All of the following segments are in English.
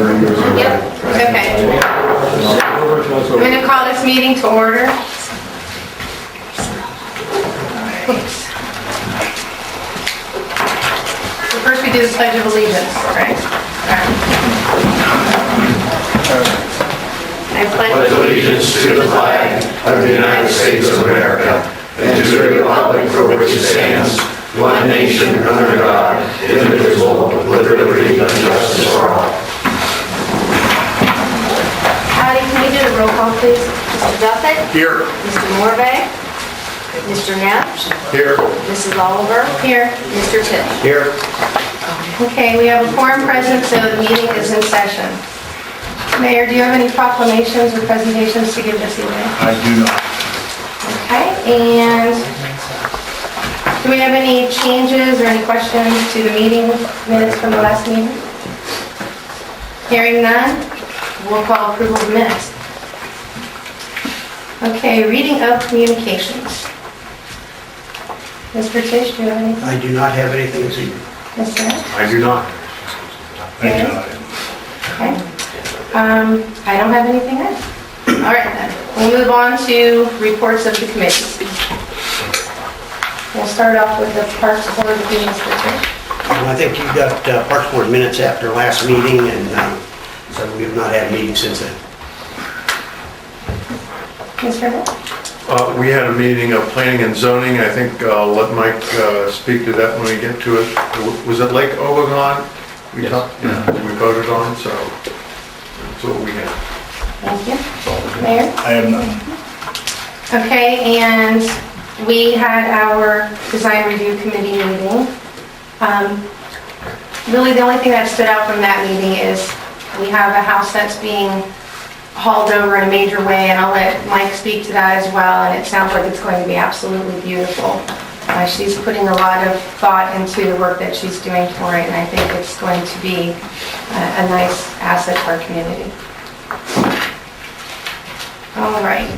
30 years ago. Yep, okay. I'm going to call this meeting to order. Oops. So first we do the Pledge of Allegiance, right? I pledge allegiance to the flag of the United States of America and to the republic for which it stands, one nation under God, indivisible, with liberty and justice for all. Howdy, can we do the roll call, please? Mr. Duffett? Here. Mr. Morvay? Mr. Nash? Here. Mrs. Oliver? Here. Mr. Tisch? Here. Okay, we have a quorum present, so the meeting is in session. Mayor, do you have any proclamations or presentations to give this evening? I do not. Okay, and do we have any changes or any questions to the meeting minutes from the last meeting? Hearing none, we'll call approval of minutes. Okay, reading of communications. Mr. Tisch, do you have anything? I do not have anything this evening. Mr. Nash? I do not. Okay. Okay. I don't have anything else. All right then, we'll move on to reports of the committees. We'll start off with the Parks Board of Mr. Tisch. I think you've got Parks Board minutes after last meeting, and so we have not had a meeting since then. Mr. Hill? We had a meeting of planning and zoning. I think I'll let Mike speak to that when we get to it. Was it Lake Oregon? We voted on, so that's what we had. Thank you. Mayor? I have none. Okay, and we had our design review committee meeting. Really, the only thing that stood out from that meeting is we have a house that's being hauled over in a major way, and I'll let Mike speak to that as well, and it sounds like it's going to be absolutely beautiful. She's putting a lot of thought into the work that she's doing for it, and I think it's going to be a nice asset to our community. All right.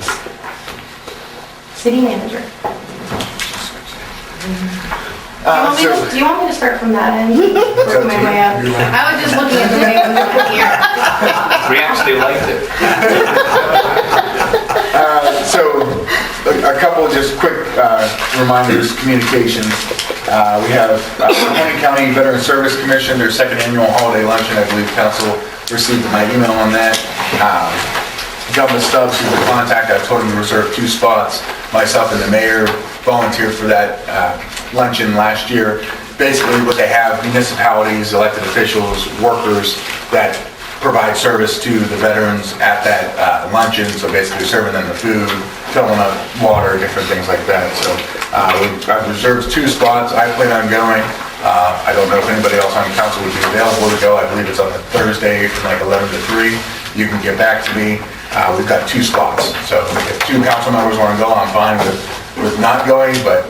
City manager. Do you want me to start from that end? Work my way up. I was just looking at the name here. We actually liked it. So, a couple of just quick reminders, communications. We have Amending County Veteran Service Commission, their second annual holiday luncheon. I believe council received my email on that. Governor Stubbs, who's the contact, I told him to reserve 2 spots. Myself and the mayor volunteered for that luncheon last year. Basically, what they have, municipalities, elected officials, workers that provide service to the veterans at that luncheon. So basically serving them the food, filling up water, different things like that. So I've reserved 2 spots. I plan on going. I don't know if anybody else on council would be available to go. I believe it's on a Thursday from like 11 to 3. You can get back to me. We've got 2 spots. So if 2 council members want to go, I'm fine with not going, but,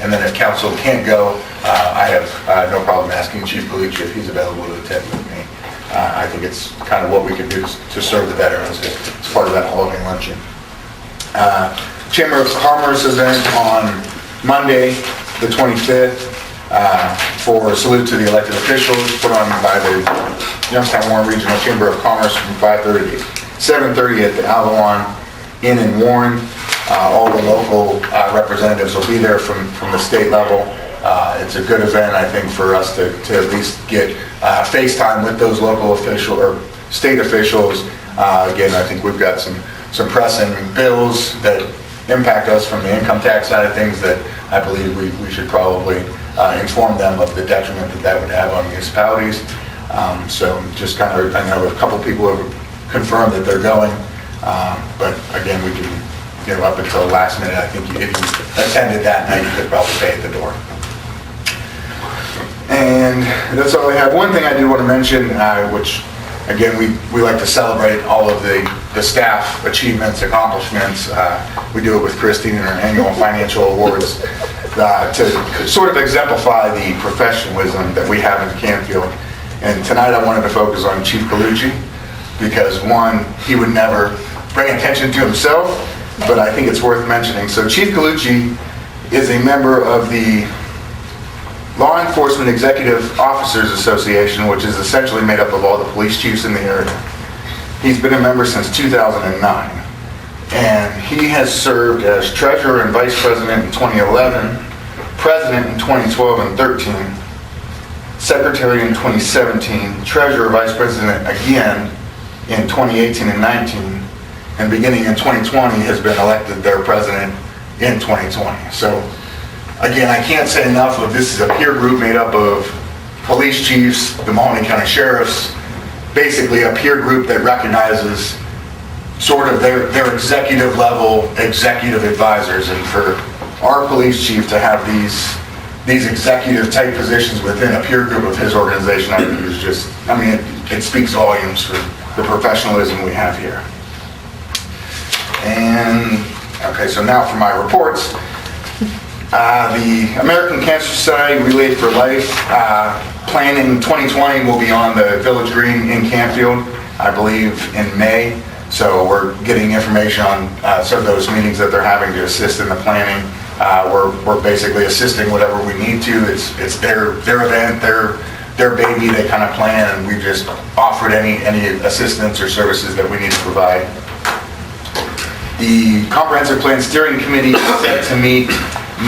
and then if council can't go, I have no problem asking Chief Colucci if he's available to attend with me. I think it's kind of what we can do to serve the veterans as part of that holiday luncheon. Chamber of Commerce event on Monday, the 25th, for a salute to the elected officials, put on by the Youngstown Warren Regional Chamber of Commerce from 5:30 to 7:30 at the Avalon Inn in Warren. All the local representatives will be there from the state level. It's a good event, I think, for us to at least get FaceTime with those local officials or state officials. Again, I think we've got some pressing bills that impact us from the income tax side of things that I believe we should probably inform them of the detriment that would have on municipalities. So just kind of, I know a couple people have confirmed that they're going, but again, we can, up until the last minute. I think if you attended that night, you could probably pay at the door. And that's all I have. One thing I do want to mention, which again, we like to celebrate all of the staff achievements, accomplishments. We do it with Christine in her annual financial awards to sort of exemplify the professionalism that we have in Canfield. And tonight I wanted to focus on Chief Colucci because, one, he would never bring attention to himself, but I think it's worth mentioning. So Chief Colucci is a member of the Law Enforcement Executive Officers Association, which is essentially made up of all the police chiefs in the area. He's been a member since 2009, and he has served as treasurer and vice president in 2011, president in 2012 and 13, secretary in 2017, treasurer, vice president again in 2018 and 19, and beginning in 2020 has been elected their president in 2020. So again, I can't say enough of this is a peer group made up of police chiefs, the Mahoney County sheriffs, basically a peer group that recognizes sort of their executive level executive advisors. And for our police chief to have these executive type positions within a peer group of his organization, I think is just, I mean, it speaks volumes for the professionalism we have here. And, okay, so now for my reports. The American Cancer Society Relay for Life planning 2020 will be on the Village Green in Canfield, I believe in May. So we're getting information on some of those meetings that they're having to assist in the planning. We're basically assisting whatever we need to. It's their event, their baby. They kind of plan, and we've just offered any assistance or services that we need to provide. The Comprehensive Plan Steering Committee is set to meet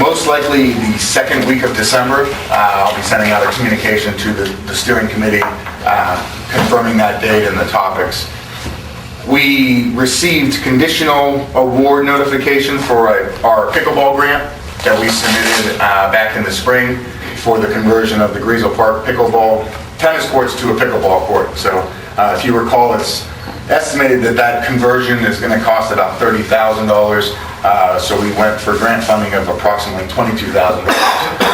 most likely the second week of December. I'll be sending out a communication to the steering committee confirming that date and the topics. We received conditional award notification for our pickleball grant that we submitted back in the spring for the conversion of the Griesel Park pickleball tennis courts to a pickleball court. So if you recall, it's estimated that conversion is going to cost about $30,000. So we went for grant funding of approximately $22,000,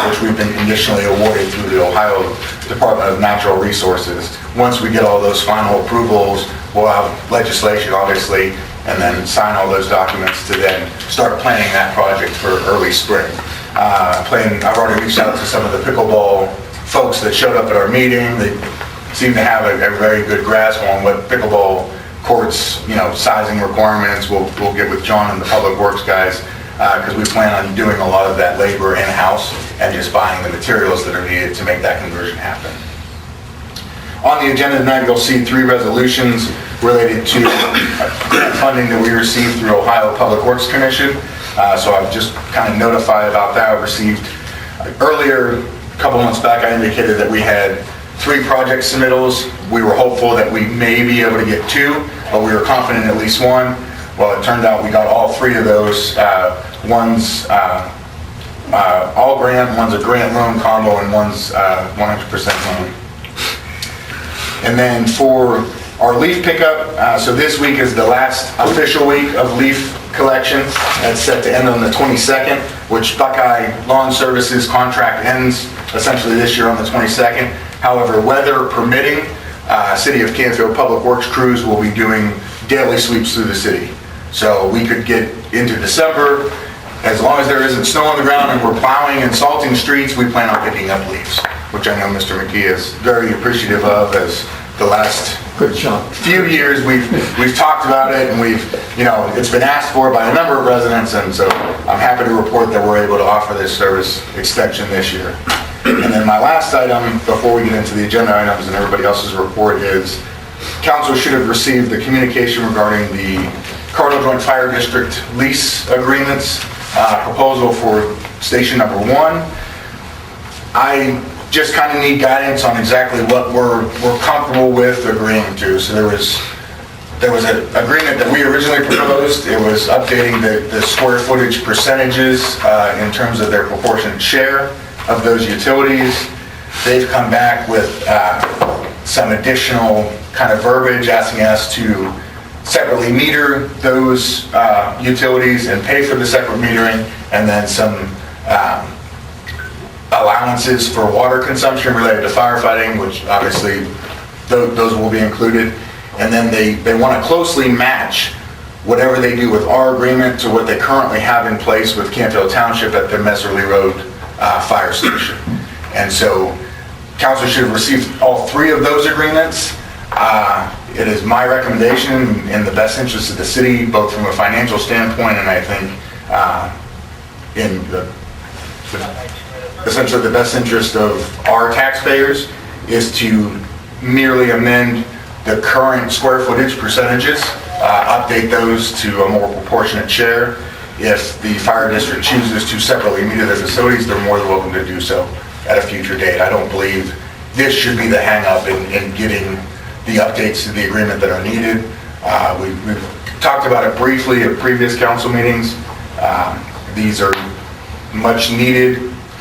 which we've been conditionally awarded through the Ohio Department of Natural Resources. Once we get all those final approvals, we'll have legislation, obviously, and then sign all those documents to then start planning that project for early spring. I've already reached out to some of the pickleball folks that showed up at our meeting. They seem to have a very good grasp on what pickleball courts, sizing requirements. We'll get with John and the Public Works guys because we plan on doing a lot of that labor in-house and just buying the materials that are needed to make that conversion happen. On the agenda tonight, you'll see 3 resolutions related to grant funding that we received through Ohio Public Works Commission. So I've just kind of notified about that. I received earlier, a couple months back, I indicated that we had 3 project submittals. We were hopeful that we may be able to get 2, but we were confident at least 1. Well, it turned out we got all 3 of those. One's all grant, one's a grant loan combo, and one's 100% loan. And then for our leaf pickup, so this week is the last official week of leaf collection. That's set to end on the 22nd, which Buckeye Lawn Services contract ends essentially this year on the 22nd. However, weather permitting, City of Canfield Public Works crews will be doing daily sweeps through the city. So we could get into December, as long as there isn't snow on the ground and we're plowing and salting streets, we plan on picking up leaves, which I know Mr. McKee is very appreciative of. As the last few years we've talked about it, and it's been asked for by a number of residents, and so I'm happy to report that we're able to offer this service extension this year. And then my last item, before we get into the agenda items and everybody else's report, is council should have received the communication regarding the Cardinal Joint Fire District lease agreements, proposal for station number 1. I just kind of need guidance on exactly what we're comfortable with agreeing to. So there was an agreement that we originally proposed. It was updating the square footage percentages in terms of their proportionate share of those utilities. They've come back with some additional kind of verbiage asking us to separately meter those utilities and pay for the separate metering, and then some allowances for water consumption related to firefighting, which obviously those will be included. And then they want to closely match whatever they do with our agreement to what they currently have in place with Canfield Township at the Messerly Road fire station. And so council should have received all 3 of those agreements. It is my recommendation in the best interest of the city, both from a financial standpoint and I think essentially the best interest of our taxpayers is to merely amend the current square footage percentages, update those to a more proportionate share. If the fire district chooses to separately meter their facilities, they're more than welcome to do so at a future date. I don't believe this should be the hang-up in getting the updates to the agreement that are needed. We've talked about it briefly at previous council meetings. These are much needed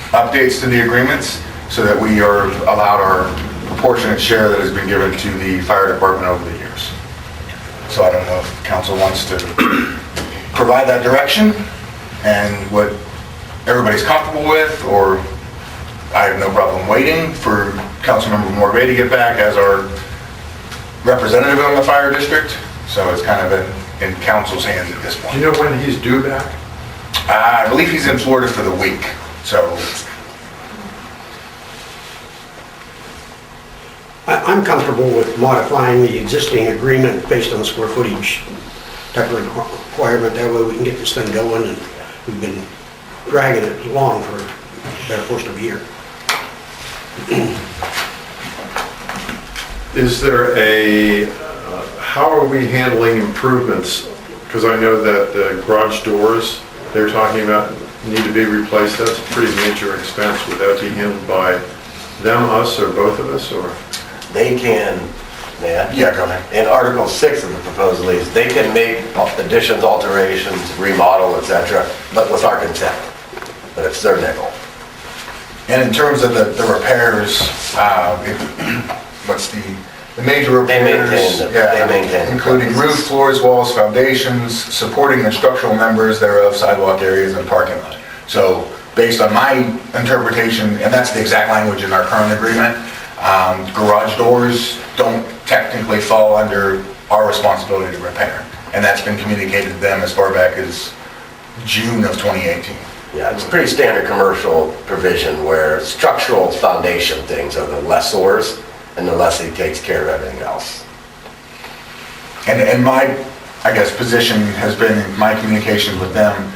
updates to the agreements so that we are allowed our proportionate share that has been given to the fire department over the years. So I don't know if council wants to provide that direction and what everybody's comfortable with, or I have no problem waiting for Councilmember Morvay to get back as our representative on the fire district. So it's kind of in council's hands at this point. Do you know when he's due back? I believe he's in Florida for the week, so. I'm comfortable with modifying the existing agreement based on the square footage type of requirement. That way we can get this thing going, and we've been dragging it along for a better portion of a year. Is there how are we handling improvements? Because I know that the garage doors they're talking about need to be replaced. That's a pretty major expense. Would that be handled by them, us, or both of us, or? They can, Yeah, go ahead. in Article 6 of the proposed lease, they can make additions, alterations, remodel, etc., but with our consent. But it's their nickel. And in terms of the repairs, what's the major They repairs? maintain them. Yeah, They maintain them. including roof, floors, walls, foundations, supporting the structural members thereof, sidewalk areas, and parking lot. So based on my interpretation, and that's the exact language in our current agreement, garage doors don't technically fall under our responsibility to repair. And that's been communicated to them as far back as June of 2018. Yeah, it's a pretty standard commercial provision where structural foundation things are the lessors, and the lessee takes care of everything else. And my, I guess, position has been in my communication with them,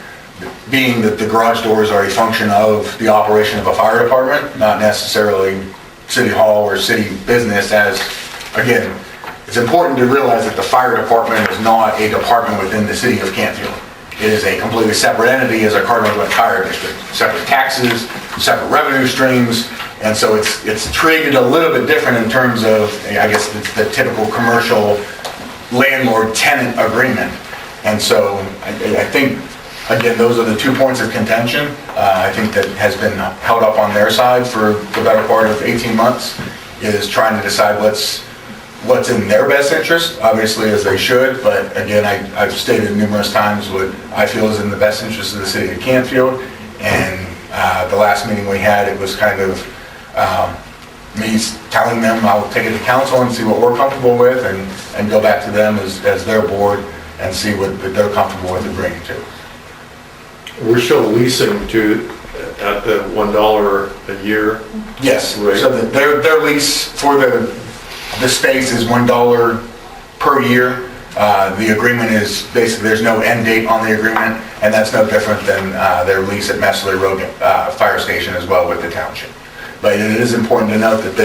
being that the garage doors are a function of the operation of a fire department, not necessarily city hall or city business, as, again, it's important to realize that the fire department is not a department within the city of Canfield. It is a completely separate entity as a Cardinal Glen Fire District. Separate taxes, separate revenue streams, and so it's treated a little bit different in terms of, I guess, the typical commercial landlord-tenant agreement. And so I think, again, those are the 2 points of contention. I think that has been held up on their side for the better part of 18 months, is trying to decide what's in their best interest, obviously, as they should, but again, I've stated numerous times what I feel is in the best interest of the city of Canfield, and the last meeting we had, it was kind of me telling them I'll take it to council and see what we're comfortable with, and go back to them as their board and see what they're comfortable with agreeing to. We're still leasing at the $1 a year? Yes, Right. so their lease for the space is $1 per year. The agreement is basically, there's no end date on the agreement, and that's no different than their lease at Messley Road Fire Station as well with the township. But it is important to note that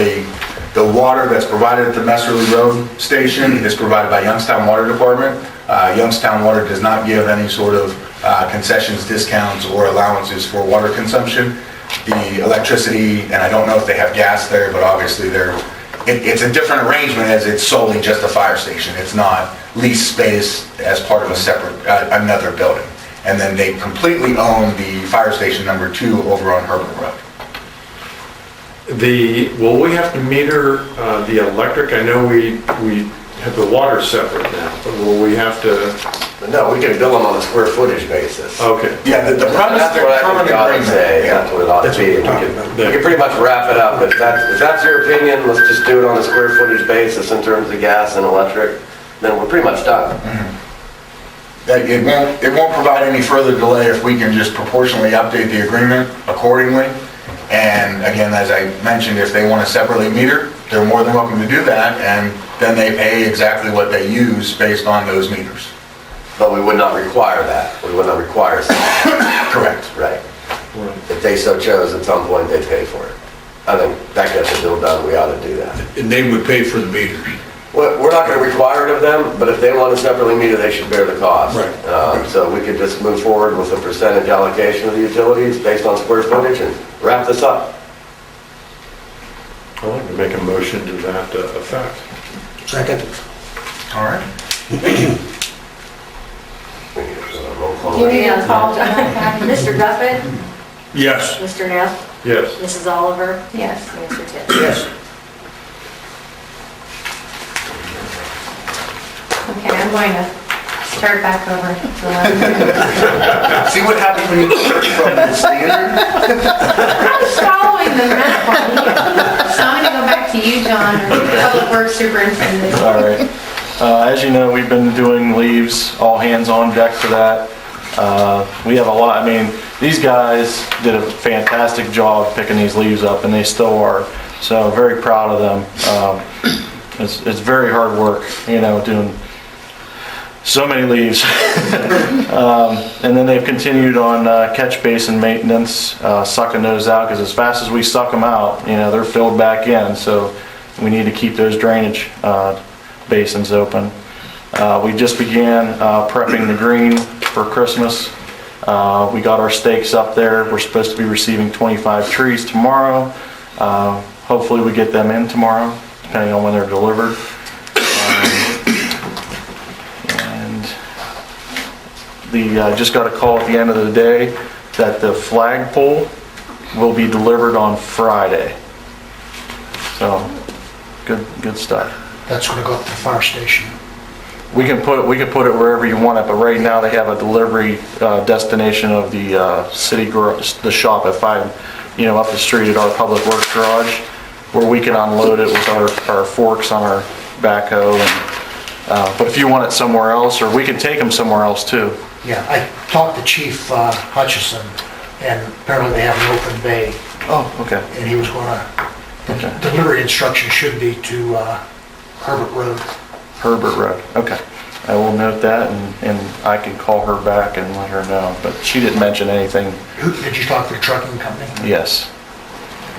the water that's provided at the Messley Road Station is provided by Youngstown Water Department. Youngstown Water does not give any sort of concessions, discounts, or allowances for water consumption. The electricity, and I don't know if they have gas there, but obviously it's a different arrangement as it's solely just a fire station. It's not leased space as part of a separate, another building. And then they completely own the fire station number 2 over on Herbert Road. Will we have to meter the electric? I know we have the water separate now, but will we have to? But no, we can bill them on a square footage basis. Okay. Yeah, the premise of That's their what I current think we ought to agreement. say, Yeah. that's what it ought to That's what be. we're talking about. We can pretty much wrap it up, if that's your opinion, let's just do it on a square footage basis in terms of gas and electric, then we're pretty much done. That it won't provide any further delay if we can just proportionally update the agreement accordingly. And again, as I mentioned, if they want to separately meter, they're more than welcome to do that, and then they pay exactly what they use based on those meters. But we would not require that, we would not require something. Correct. Right. If they so chose, at some point, they pay for it. I think that gets the bill done, we ought to do that. And they would pay for the meters. Well, we're not going to require it of them, but if they want to separately meter, they should bear the cost. Right. So we could just move forward with a percentage allocation of the utilities based on square footage and wrap this up. I'd like to make a motion to that effect. Second. All right. We need a roll call. You need to call John. Mr. Duffett? Yes. Mr. Neff? Yes. Mrs. Oliver? Yes. Mr. Tisch? Yes. Okay, I'm going to start back over. See what happens when you start from the standard? I was following the map on here. So I'm going to go back to you, John, or Public Works Superintendent. All right. As you know, we've been doing leaves, all hands on deck for that. We have a lot, I mean, these guys did a fantastic job picking these leaves up, and they still are. So very proud of them. It's very hard work, you know, doing so many leaves. And then they've continued on catch basin maintenance, sucking those out, because as fast as we suck them out, you know, they're filled back in. So we need to keep those drainage basins open. We just began prepping the green for Christmas. We got our stakes up there. We're supposed to be receiving 25 trees tomorrow. Hopefully we get them in tomorrow, depending on when they're delivered. And just got a call at the end of the day that the flagpole will be delivered on Friday. So, good stuff. That's going to go up to the fire station. We can put it wherever you want it, but right now they have a delivery destination of the city garage, the shop at 5, you know, up the street at our Public Works garage, where we can unload it with our forks on our backhoe. But if you want it somewhere else, or we can take them somewhere else too. Yeah, I talked to Chief Hutchison, and apparently they have an open bay, Oh, okay. and he was going to, Okay. delivery instruction should be to Herbert Road. Herbert Road, okay. I will note that, and I can call her back and let her know, but she didn't mention anything. Did you talk to the trucking company? Yes,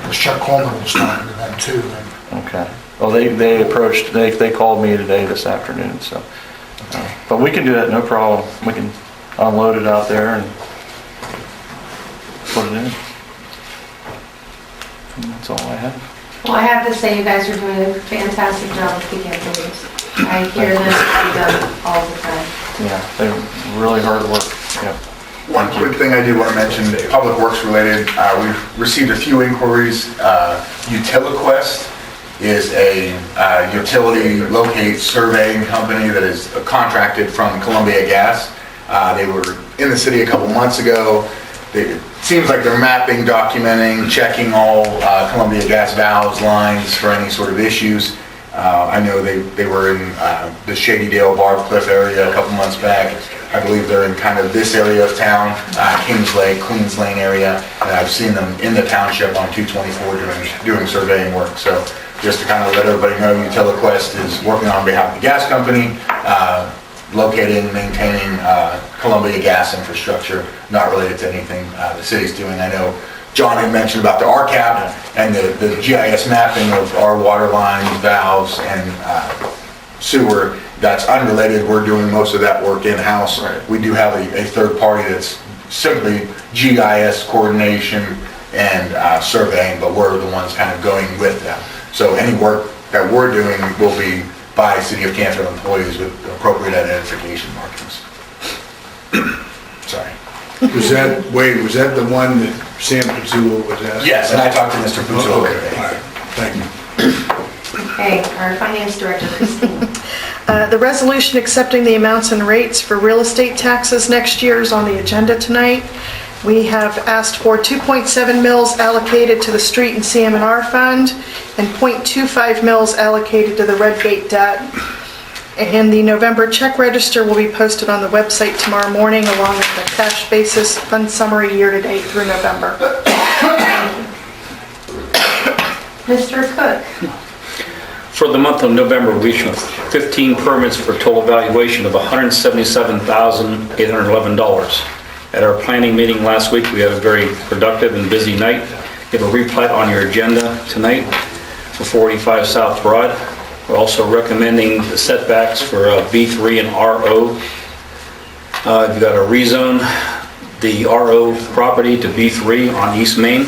Because Chuck Coleman was talking to them too, and okay. Well, they approached, they called me today this afternoon, so. But we can do that, no problem. We can unload it out there and put it in. And that's all I have. Well, I have to say, you guys are doing a fantastic job of picking up the leaves. I hear this from them all the time. Yeah, they're really hard work, yeah. One quick thing I do want to mention, Public Works related, we've received a few inquiries. UtiliQuest is a utility locate surveying company that is contracted from Columbia Gas. They were in the city a couple months ago. It seems like they're mapping, documenting, checking all Columbia Gas valves, lines for any sort of issues. I know they were in the Shady Dale, Barb Cliff area a couple months back. I believe they're in kind of this area of town, Kings Lake, Queens Lane area, and I've seen them in the township on 224 doing surveying work. So just to kind of let everybody know, UtiliQuest is working on behalf of the gas company, locating, maintaining Columbia gas infrastructure, not related to anything the city's doing. I know John had mentioned about the RCAP and the GIS mapping of our water lines, valves, and sewer. That's unrelated. We're doing most of that work in-house. Right. We do have a third party that's simply GIS coordination and surveying, but we're the ones kind of going with them. So any work that we're doing will be by City of Canfield employees with appropriate identification markings. Sorry. Was that the one that Sam Pizzullo was asking? Yes, and I talked to Mr. Puzo. Okay, all right, thank you. Okay, our Finance Director, Christine. The resolution accepting the amounts and rates for real estate taxes next year is on the agenda tonight. We have asked for 2.7 mils allocated to the street and CM&R fund and 0.25 mils allocated to the red gate debt. And the November check register will be posted on the website tomorrow morning along with the cash basis fund summary year-to-date through November. Mr. Cook. For the month of November, we issued 15 permits for a total valuation of $177,811. At our planning meeting last week, we had a very productive and busy night. You have a replat on your agenda tonight for 485 South Broad. We're also recommending the setbacks for B3 and RO. You've got to rezone the RO property to B3 on East Main.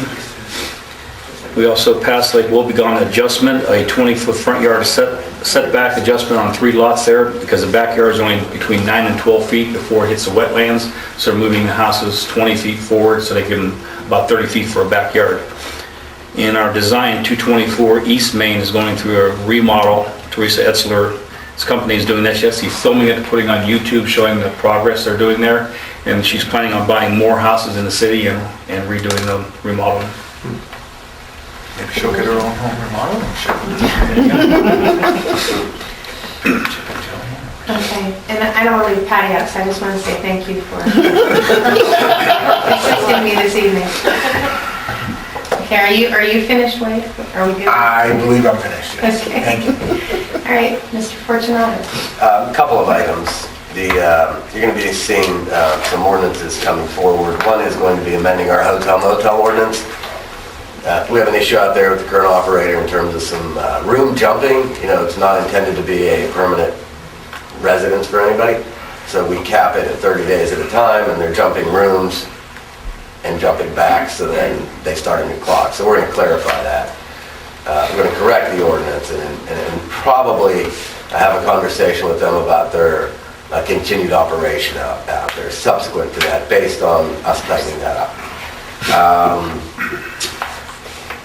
We also passed Lake Wobegon adjustment, a 20-foot front yard setback adjustment on 3 lots there because the backyard is only between 9 and 12 feet before it hits the wetlands. So they're moving the houses 20 feet forward so they give them about 30 feet for a backyard. In our design, 224 East Main is going through a remodel. Teresa Etzler's company is doing that. She's actually filming it, putting on YouTube, showing the progress they're doing there. And she's planning on buying more houses in the city and redoing them, remodeling. Maybe she'll get her own home remodel. Okay, and I don't want to leave Patty out, so I just want to say thank you for assisting me this evening. Okay, are you finished, Wade? Are we good? I believe I'm finished, yes. Okay. Thank you. All right, Mr. Fortunato. A couple of items. You're going to be seeing some ordinances coming forward. One is going to be amending our hotel motel ordinance. We have an issue out there with the current operator in terms of some room jumping. You know, it's not intended to be a permanent residence for anybody. So we cap it at 30 days at a time, and they're jumping rooms and jumping back, so then they start a new clock. So we're going to clarify that. We're going to correct the ordinance and probably have a conversation with them about their continued operation out there subsequent to that, based on us tightening that up.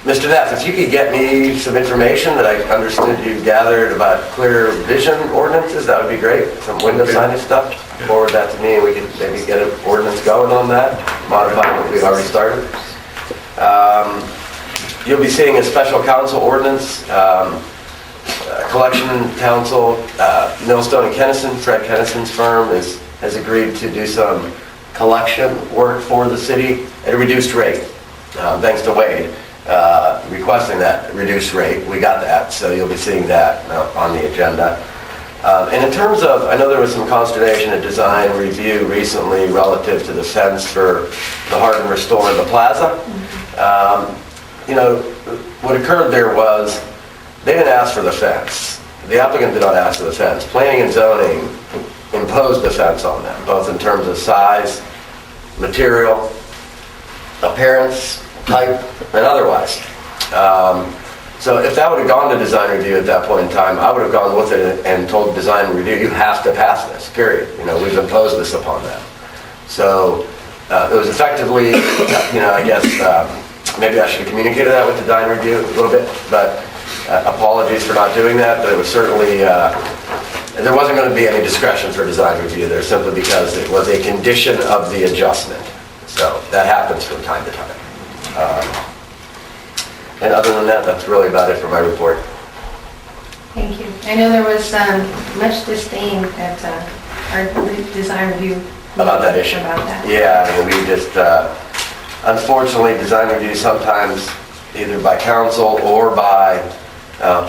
Mr. Neff, if you could get me some information that I understood you gathered about clear vision ordinances, that would be great. Some window signage stuff, forward that to me and we could maybe get an ordinance going on that, modify what we've already started. You'll be seeing a special counsel ordinance, collection counsel, Millstone and Kennison, Fred Kennison's firm has agreed to do some collection work for the city at a reduced rate, thanks to Wade. Requesting that reduced rate. We got that, so you'll be seeing that on the agenda. And in terms of, I know there was some consternation at design review recently relative to the fence for the Hard and Restore in the plaza. You know, what occurred there was they didn't ask for the fence. The applicant did not ask for the fence. Planning and zoning imposed the fence on them, both in terms of size, material, appearance, type, and otherwise. So if that would have gone to design review at that point in time, I would have gone with it and told design review, you have to pass this, period. You know, we've imposed this upon them. So it was effectively, you know, I guess, maybe I should have communicated that with design review a little bit, but apologies for not doing that, but it was certainly, there wasn't going to be any discretion for design review there simply because it was a condition of the adjustment. So that happens from time to time. And other than that, that's really about it for my report. Thank you. I know there was much disdain at our design review. About that issue? About that. Yeah, I mean, we just, unfortunately, design review sometimes, either by council or by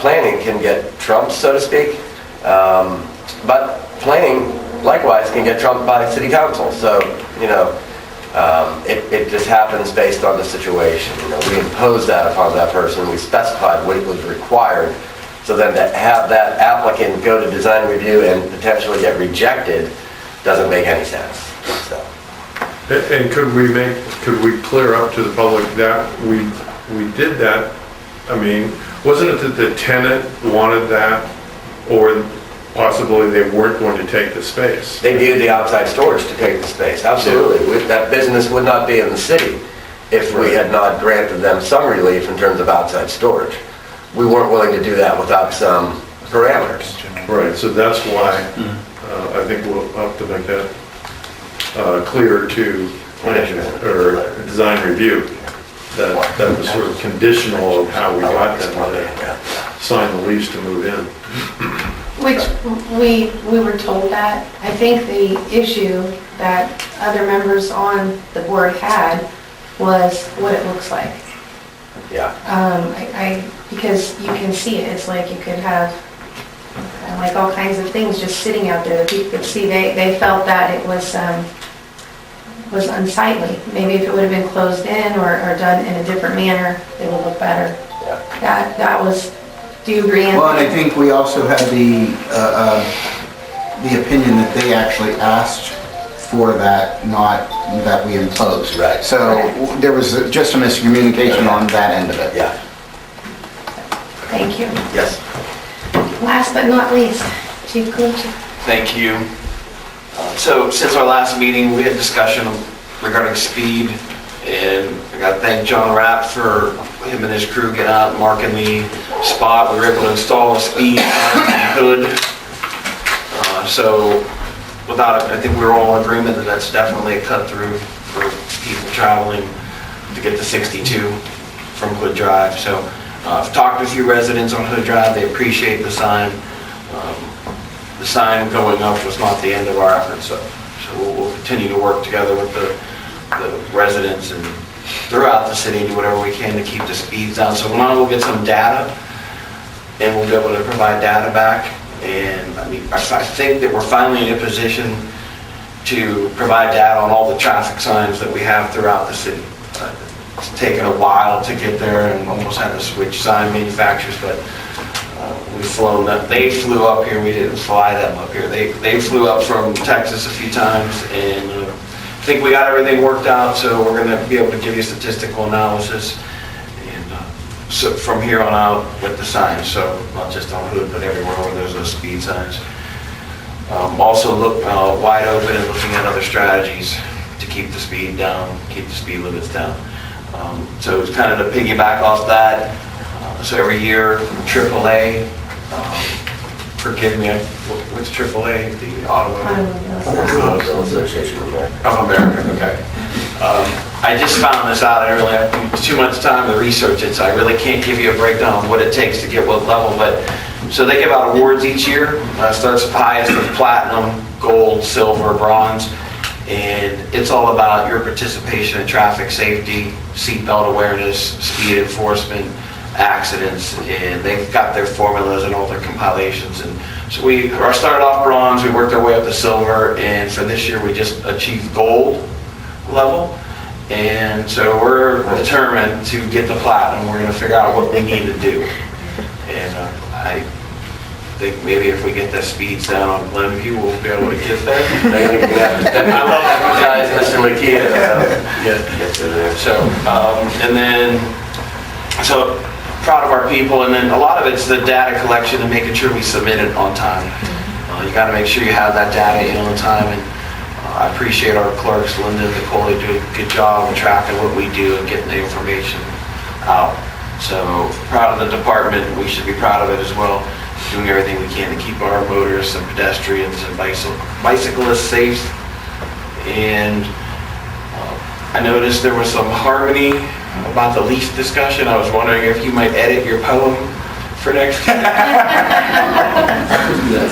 planning, can get trumped, so to speak. But planning, likewise, can get trumped by city council. So, you know, it just happens based on the situation. You know, we imposed that upon that person. We specified what was required. So then to have that applicant go to design review and potentially get rejected doesn't make any sense. So. And could we clear up to the public that we did that? I mean, wasn't it that the tenant wanted that, or possibly they weren't going to take the space? They viewed the outside storage to take the space, absolutely. That business would not be in the city if we had not granted them some relief in terms of outside storage. We weren't willing to do that without some parameters. Right, so that's why I think we'll have to make that clear to or design review. That was sort of conditional of how we got them to sign the lease to move in. Which we were told that. I think the issue that other members on the board had was what it looks like. Yeah. Because you can see it. It's like you could have like all kinds of things just sitting out there that people could see. They felt that it was was unsightly. Maybe if it would have been closed in or done in a different manner, it would look better. That was, do you agree? Well, and I think we also had the opinion that they actually asked for that, not that we imposed. Right. So there was just a miscommunication on that end of it. Yeah. Thank you. Yes. Last but not least, Chief Calucci. Thank you. So since our last meeting, we had discussion regarding speed, and I got to thank John Rapp for him and his crew getting out and marking the spot. We were able to install a speed hood. So without it, I think we were all in agreement that that's definitely a cut through for people traveling to get to 62 from Hood Drive. So I've talked to a few residents on Hood Drive. They appreciate the sign. The sign going up was not the end of our efforts, so we'll continue to work together with the residents and throughout the city and do whatever we can to keep the speeds down. So now we'll get some data, and we'll be able to provide data back. And I mean, I think that we're finally in a position to provide data on all the traffic signs that we have throughout the city. It's taken a while to get there and almost had to switch sign manufacturers, but we've flown up. They flew up here. We didn't fly them up here. They flew up from Texas a few times, and I think we got everything worked out. So we're going to be able to give you statistical analysis, and so from here on out with the signs. So not just on Hood, but everywhere where there's those speed signs. Also look wide open and looking at other strategies to keep the speed down, keep the speed limits down. So it's kind of to piggyback off that. So every year, AAA, forgive me, what's AAA? The Automobile Association of America. of America, okay. I just found this out, I really have too much time to research it, so I really can't give you a breakdown of what it takes to get what level, but, so they give out awards each year. Starts highest with platinum, gold, silver, bronze, and it's all about your participation in traffic safety, seatbelt awareness, speed enforcement, accidents, and they've got their formulas and all their compilations. And so we started off bronze, we worked our way up to silver, and for this year we just achieved gold level. And so we're determined to get the platinum. We're going to figure out what we need to do. And I think maybe if we get the speeds down on Glenview, we'll be able to get there. I love that guys, Mr. McKeon. Get to there. So, and then, so proud of our people, and then a lot of it's the data collection and making sure we submit it on time. You got to make sure you have that data in on time, and I appreciate our clerks, Linda and Nicole. They do a good job of tracking what we do and getting the information out. So proud of the department. We should be proud of it as well. Doing everything we can to keep our motorists and pedestrians and bicyclists safe. And I noticed there was some harmony about the leaf discussion. I was wondering if you might edit your poem for next year.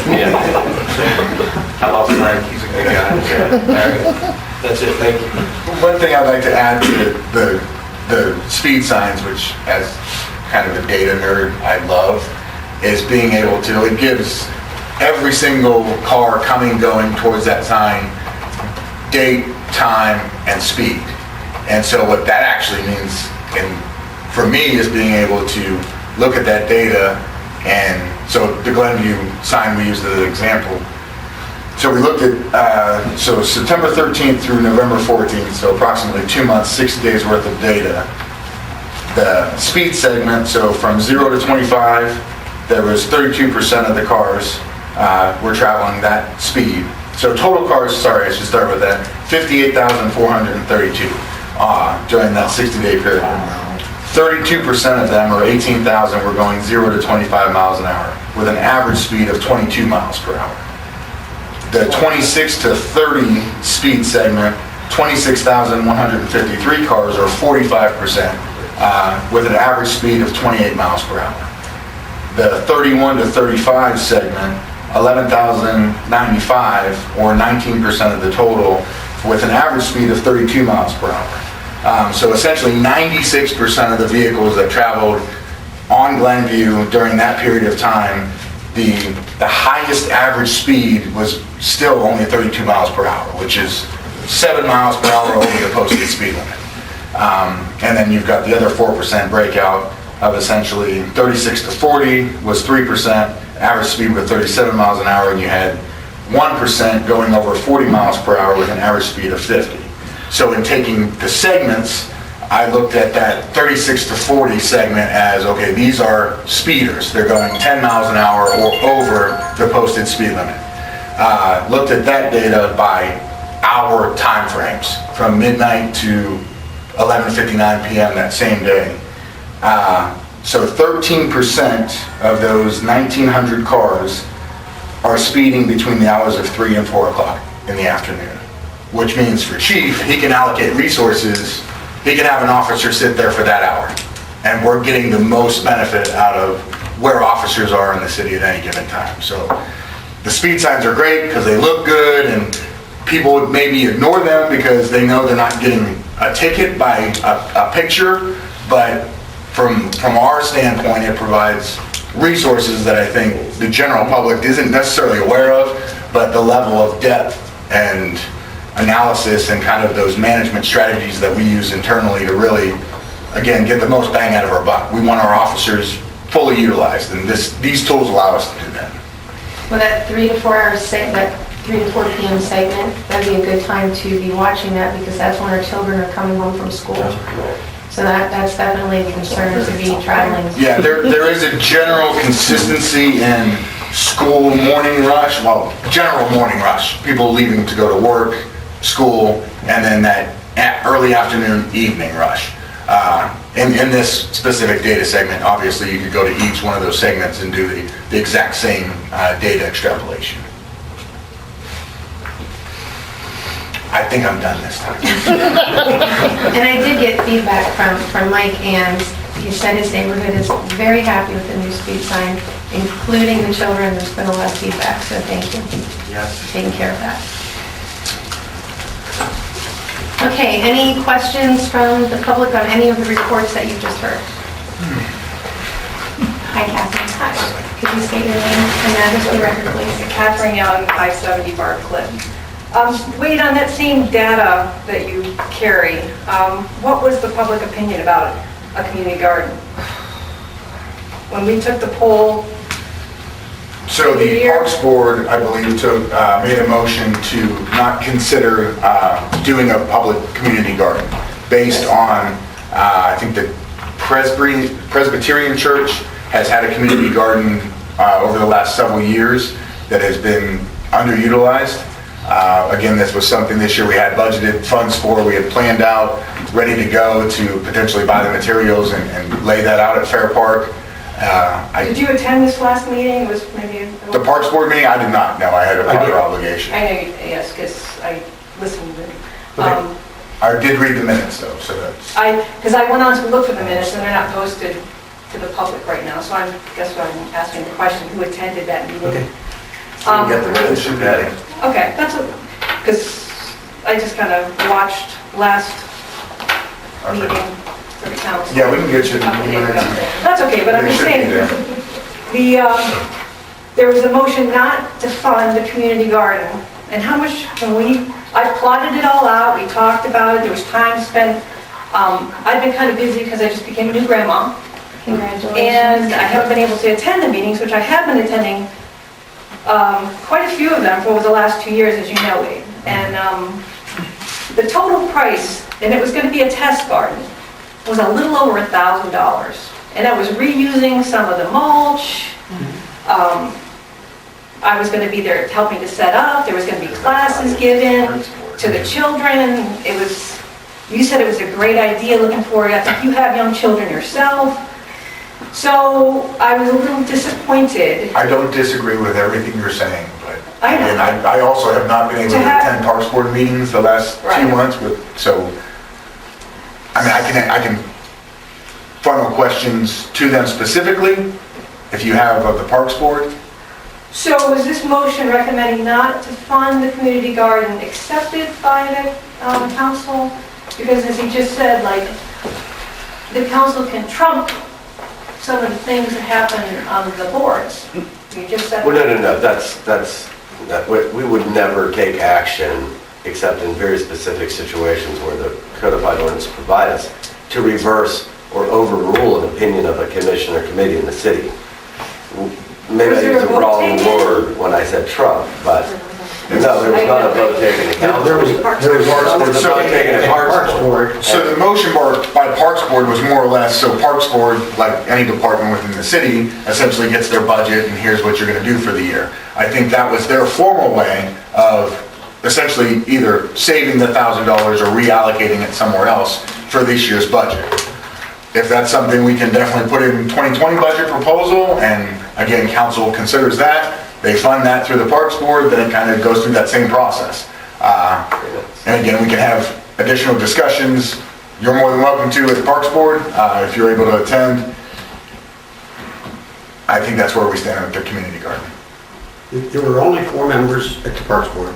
Yeah. I love Frank. He's a good guy. All right. That's it. Thank you. One thing I'd like to add to the speed signs, which as kind of a data nerd I love, is being able to, it gives every single car coming, going towards that sign, date, time, and speed. And so what that actually means, and for me, is being able to look at that data. And so the Glenview sign we used as an example. So we looked at, so September 13th through November 14th, so approximately 2 months, 60 days worth of data. The speed segment, so from 0 to 25, there was 32% of the cars were traveling that speed. So total cars, sorry, I should start with that, 58,432 during that 60-day period. 32% of them, or 18,000, were going 0 to 25 miles an hour with an average speed of 22 miles per hour. The 26 to 30 speed segment, 26,153 cars, or 45%, with an average speed of 28 miles per hour. The 31 to 35 segment, 11,095, or 19% of the total, with an average speed of 32 miles per hour. So essentially 96% of the vehicles that traveled on Glenview during that period of time, the highest average speed was still only 32 miles per hour, which is 7 miles per hour over the posted speed limit. And then you've got the other 4% breakout of essentially 36 to 40 was 3%, average speed with 37 miles an hour, and you had 1% going over 40 miles per hour with an average speed of 50. So in taking the segments, I looked at that 36 to 40 segment as, okay, these are speeders. They're going 10 miles an hour or over the posted speed limit. Looked at that data by hour timeframes from midnight to 11:59 p.m. that same day. So 13% of those 1,900 cars are speeding between the hours of 3 and 4 o'clock in the afternoon, which means for chief, he can allocate resources. He can have an officer sit there for that hour, and we're getting the most benefit out of where officers are in the city at any given time. So the speed signs are great because they look good, and people would maybe ignore them because they know they're not getting a ticket by a picture, but from our standpoint, it provides resources that I think the general public isn't necessarily aware of, but the level of depth and analysis and kind of those management strategies that we use internally to really, again, get the most bang out of our buck. We want our officers fully utilized, and these tools allow us to do that. Well, that 3 to 4 hours, that 3 to 4 p.m. segment, that'd be a good time to be watching that because that's when our children are coming home from school. So that's definitely a concern to be traveling. Yeah, there is a general consistency in school morning rush, well, general morning rush, people leaving to go to work, school, and then that early afternoon, evening rush. In this specific data segment, obviously you could go to each one of those segments and do the exact same data extrapolation. I think I'm done this time. And I did get feedback from Mike, and he said his neighborhood is very happy with the new speed sign, including the children. There's been a lot of feedback, so thank you. Yes. For taking care of that. Okay, any questions from the public on any of the reports that you've just heard? Hi, Catherine. Hi. Could you state your name and address for the record, please? Catherine Young, 570 Bar Cliff. Wade, on that same data that you carry, what was the public opinion about a community garden? When we took the poll, So the Parks Board, I believe, made a motion to not consider doing a public community garden based on, I think the Presbyterian Church has had a community garden over the last several years that has been underutilized. Again, this was something this year we had budgeted funds for, we had planned out, ready to go to potentially buy the materials and lay that out at Fair Park. did you attend this last meeting? It was maybe The Parks Board meeting, I did not, no, I had a prior obligation. I know, yes, because I listened. I did read the minutes though, so that's. Because I went on to look for the minutes, and they're not posted to the public right now, so I guess I'm asking the question, who attended that meeting? Okay. You get the minutes from Patty. Okay, that's, because I just kind of watched last meeting for the council. Yeah, we can get you the Couple days ago. minutes. That's okay, but I'm They just should be saying, there. there was a motion not to fund the community garden, and how much, I plotted it all out, we talked about it, there was time spent. I've been kind of busy because I just became a new grandma, Congratulations. and I haven't been able to attend the meetings, which I have been attending quite a few of them for the last 2 years, as you know, Wade. And the total price, and it was going to be a test garden, was a little over $1,000. And I was reusing some of the mulch. I was going to be there helping to set up. There was going to be classes given to the children. You said it was a great idea, looking forward. I think you have young children yourself. So I was a little disappointed. I don't disagree with everything you're saying, but I know. again, I also have not been able to attend Parks Board meetings the last Right. 2 months, so, I mean, I can funnel questions to them specifically, if you have of the Parks Board. So was this motion recommending not to fund the community garden accepted by the council? Because as he just said, like, the council can trump some of the things that happen on the boards. You just said. Well, no, that's we would never take action except in very specific situations where the codified ordinance provide us, to reverse or overrule an opinion of a commission or committee in the city. Maybe I used the wrong word when I said Trump, but no, there was not a vote taken at council. There was a vote taken at Parks Board. So the motion by Parks Board was more or less, so Parks Board, like any department within the city, essentially gets their budget and here's what you're gonna do for the year. I think that was their formal way of essentially either saving the $1,000 or reallocating it somewhere else for this year's budget. If that's something we can definitely put in 2020 budget proposal, and again, council considers that, they fund that through the Parks Board, then it kind of goes through that same process. And again, we can have additional discussions. You're more than welcome to at the Parks Board, if you're able to attend. I think that's where we stand with the community garden. There were only 4 members at the Parks Board.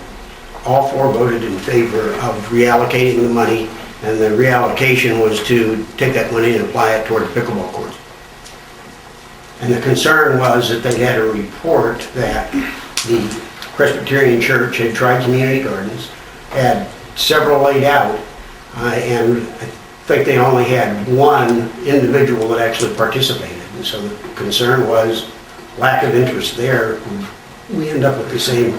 All 4 voted in favor of reallocating the money, and the reallocation was to take that money and apply it toward the pickleball courts. And the concern was that they had a report that the Presbyterian Church had tried community gardens, had several laid out, and I think they only had 1 individual that actually participated. And so the concern was lack of interest there. We end up with the same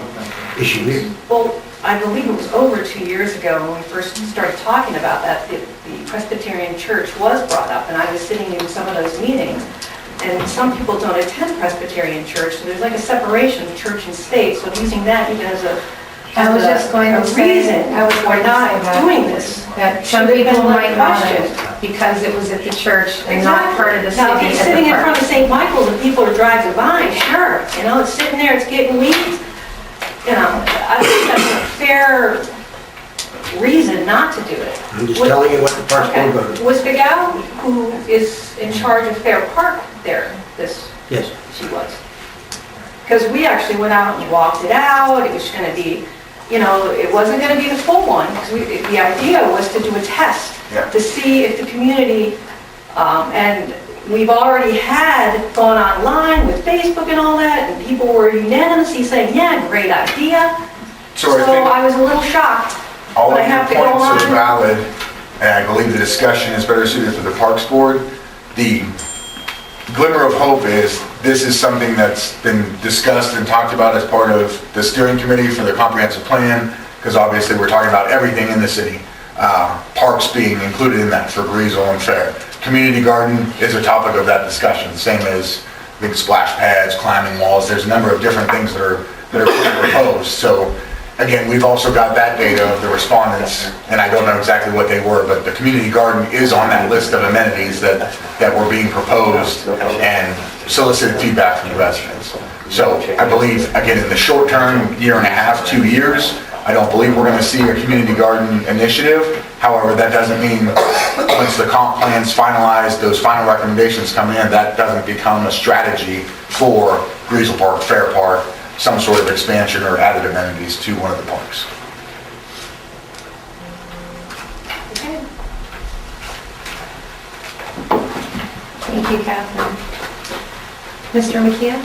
issue here. Well, I believe it was over 2 years ago when we first started talking about that, the Presbyterian Church was brought up, and I was sitting in some of those meetings. And some people don't attend Presbyterian Church, so there's like a separation of church and state, so using that even as a I was just going to say, reason I was going for to not say that. doing this. That some Should have people been might not questioned. have, because it was at the church and not part of the city. Now, if you're at the sitting in park. front of St. Michael's and people are driving by, sure, you know, it's sitting there, it's getting weeds. You know, I think that's a fair reason not to do it. I'm just telling you what the Parks Board Okay. voted. Was the gal who is in charge of Fair Park there, Yes. she was? Because we actually went out and walked it out, it was gonna be, you know, it wasn't gonna be the full one, because the idea was to do a test, Yeah. to see if the community, and we've already had gone online with Facebook and all that, and people were unanimously saying, yeah, great idea. So So I think I was a little shocked. all but of I have your to go points are on. valid, and I believe the discussion is better suited for the Parks Board. The glimmer of hope is this is something that's been discussed and talked about as part of the steering committee for the comprehensive plan, because obviously we're talking about everything in the city. Parks being included in that for Breezel and Fair. Community garden is a topic of that discussion, same as big splash pads, climbing walls. There's a number of different things that are being proposed. So again, we've also got that data of the respondents, and I don't know exactly what they were, but the community garden is on that list of amenities that were being proposed and solicited feedback from the residents. So I believe, again, in the short term, 1.5 to 2 years, I don't believe we're going to see a community garden initiative. However, that doesn't mean once the comp plan's finalized, those final recommendations come in, that doesn't become a strategy for Breezel Park, Fair Park, some sort of expansion or added amenities to one of the parks. Okay. Thank you, Catherine. Mr. McKeon?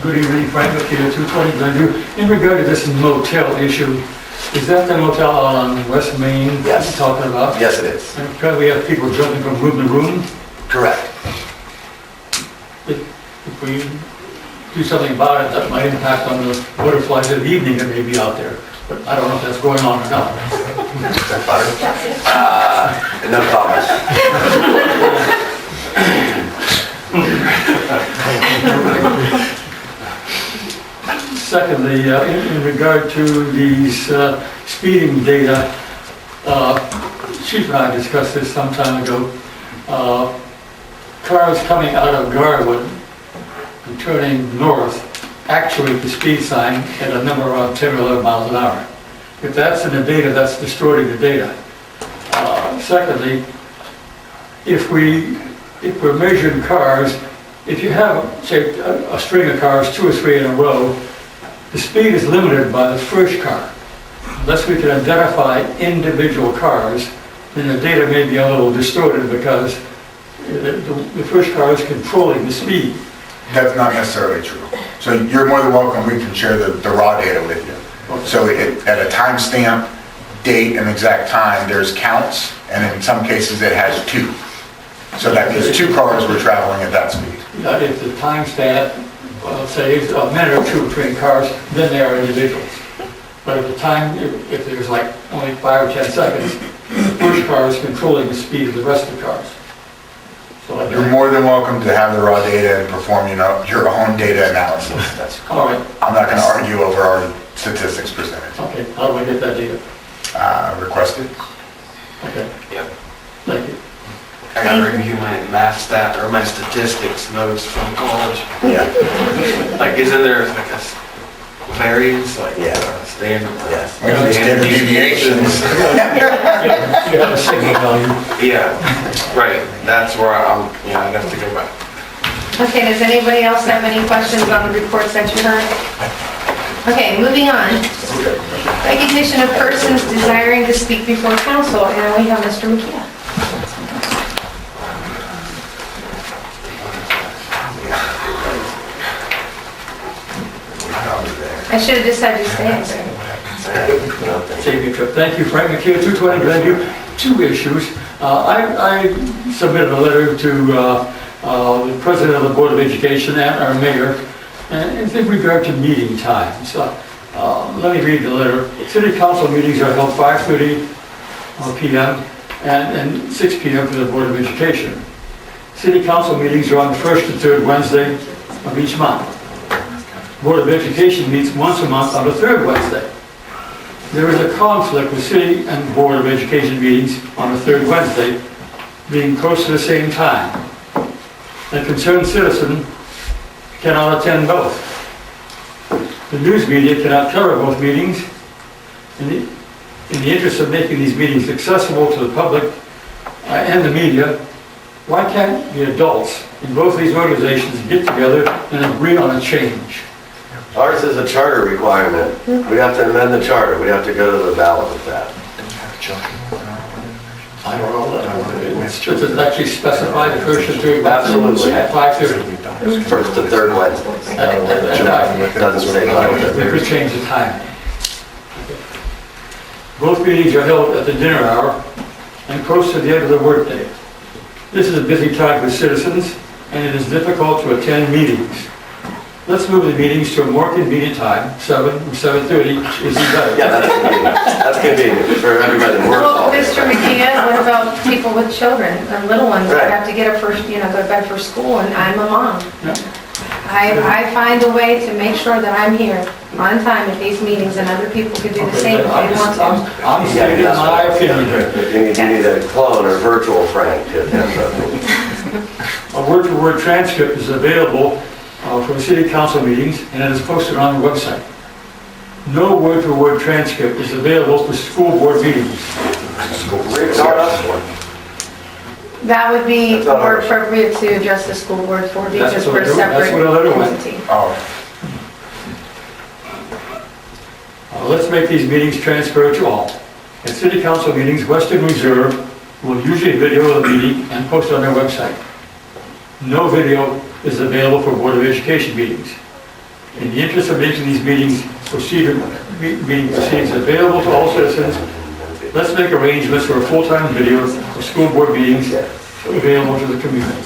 Good evening, Frank McKeon, 220 Glenview. In regard to this motel issue, is that the motel on West Main Yes. you're talking about? Yes, it is. And currently we have people jumping from room to room. Correct. If we do something about it, that might impact on the butterflies of the evening that may be out there. But I don't know if that's going on or not. No comment. Secondly, in regard to these speeding data, Chief and I discussed this some time ago. Cars coming out of Garwood and turning north actuate the speed sign at a number around 10 or 11 miles an hour. If that's in the data, that's distorting the data. Secondly, if we're measuring cars, if you have, say, a string of cars, 2 or 3 in a row, the speed is limited by the first car. Unless we can identify individual cars, then the data may be a little distorted because the push car is controlling the speed. That's not necessarily true. So you're more than welcome, we can share the raw data with you. So at a timestamp, date, and exact time, there's counts, and in some cases it has 2. So that means 2 cars were traveling at that speed. If the timestamp, say, a minute or 2 between cars, then they are individuals. But at the time, if there's like only 5 or 10 seconds, the push car is controlling the speed of the rest of the cars. So like You're more than welcome to have the raw data and perform, your own data analysis. That's, all right, I'm not going to argue over our statistics percentage. okay, how do I get that data? Requested. Okay, Yep. thank you. I gotta review my math stat, or my statistics notes from college. Yeah. Like, isn't there like a variance, like Yeah. standard? Yes. Standard deviations. You have a signal value. Yeah, right, that's where I'd have to go back. Okay, does anybody else have any questions on the reports that you heard? Okay, moving on. Recognition of persons desiring to speak before council, and we have Mr. McKeon. I should have just had you stand, sir. Save your trip. Thank you, Frank McKeon, 220 Glenview. 2 issues. I submitted a letter to the President of the Board of Education and our mayor in regard to meeting times. Let me read the letter. City council meetings are held 5:30 p.m. and 6 p.m. for the Board of Education. City council meetings are on the 1st and 3rd Wednesday of each month. Board of Education meets once a month on the 3rd Wednesday. There is a conflict with City and Board of Education meetings on the 3rd Wednesday being close to the same time. A concerned citizen cannot attend both. The news media cannot cover both meetings. In the interest of making these meetings accessible to the public and the media, why can't the adults in both these organizations get together and agree on a change? Ours is a charter requirement. We have to amend the charter. We have to go to the ballot with that. I don't know that. Does it actually specify the 1st and 3rd? Absolutely. At 5:30? 1st to 3rd Wednesday. It doesn't say 5 to We could 3rd. change the time. Both meetings are held at the dinner hour and close to the end of the workday. This is a busy time for citizens, and it is difficult to attend meetings. Let's move the meetings to a more convenient time, 7 or 7:30 is better. Yeah, that's convenient. That's convenient for everybody that works Well, all day. Mr. McKeon, what about people with children, and little ones that Right. have to get up first, go to bed for school, and I'm a mom. Yeah. I find a way to make sure that I'm here on time at these meetings, and other people could do the same if they want to. I'm stating my opinion. You need a clone or virtual Frank to attend something. A word-for-word transcript is available for city council meetings, and it is posted on the website. No word-for-word transcript is available for school board meetings. That would be That's not more ours. appropriate to address the school board for, That's because what we're a I do. That's separate what I do. entity. Oh, Let's make these meetings transparent to all. At city council meetings, Western Reserve will usually video the meeting and post it on their website. No video is available for Board of Education meetings. In the interest of making these meeting proceedings available to all citizens, let's make arrangements for a full-time video of school board meetings available to the community.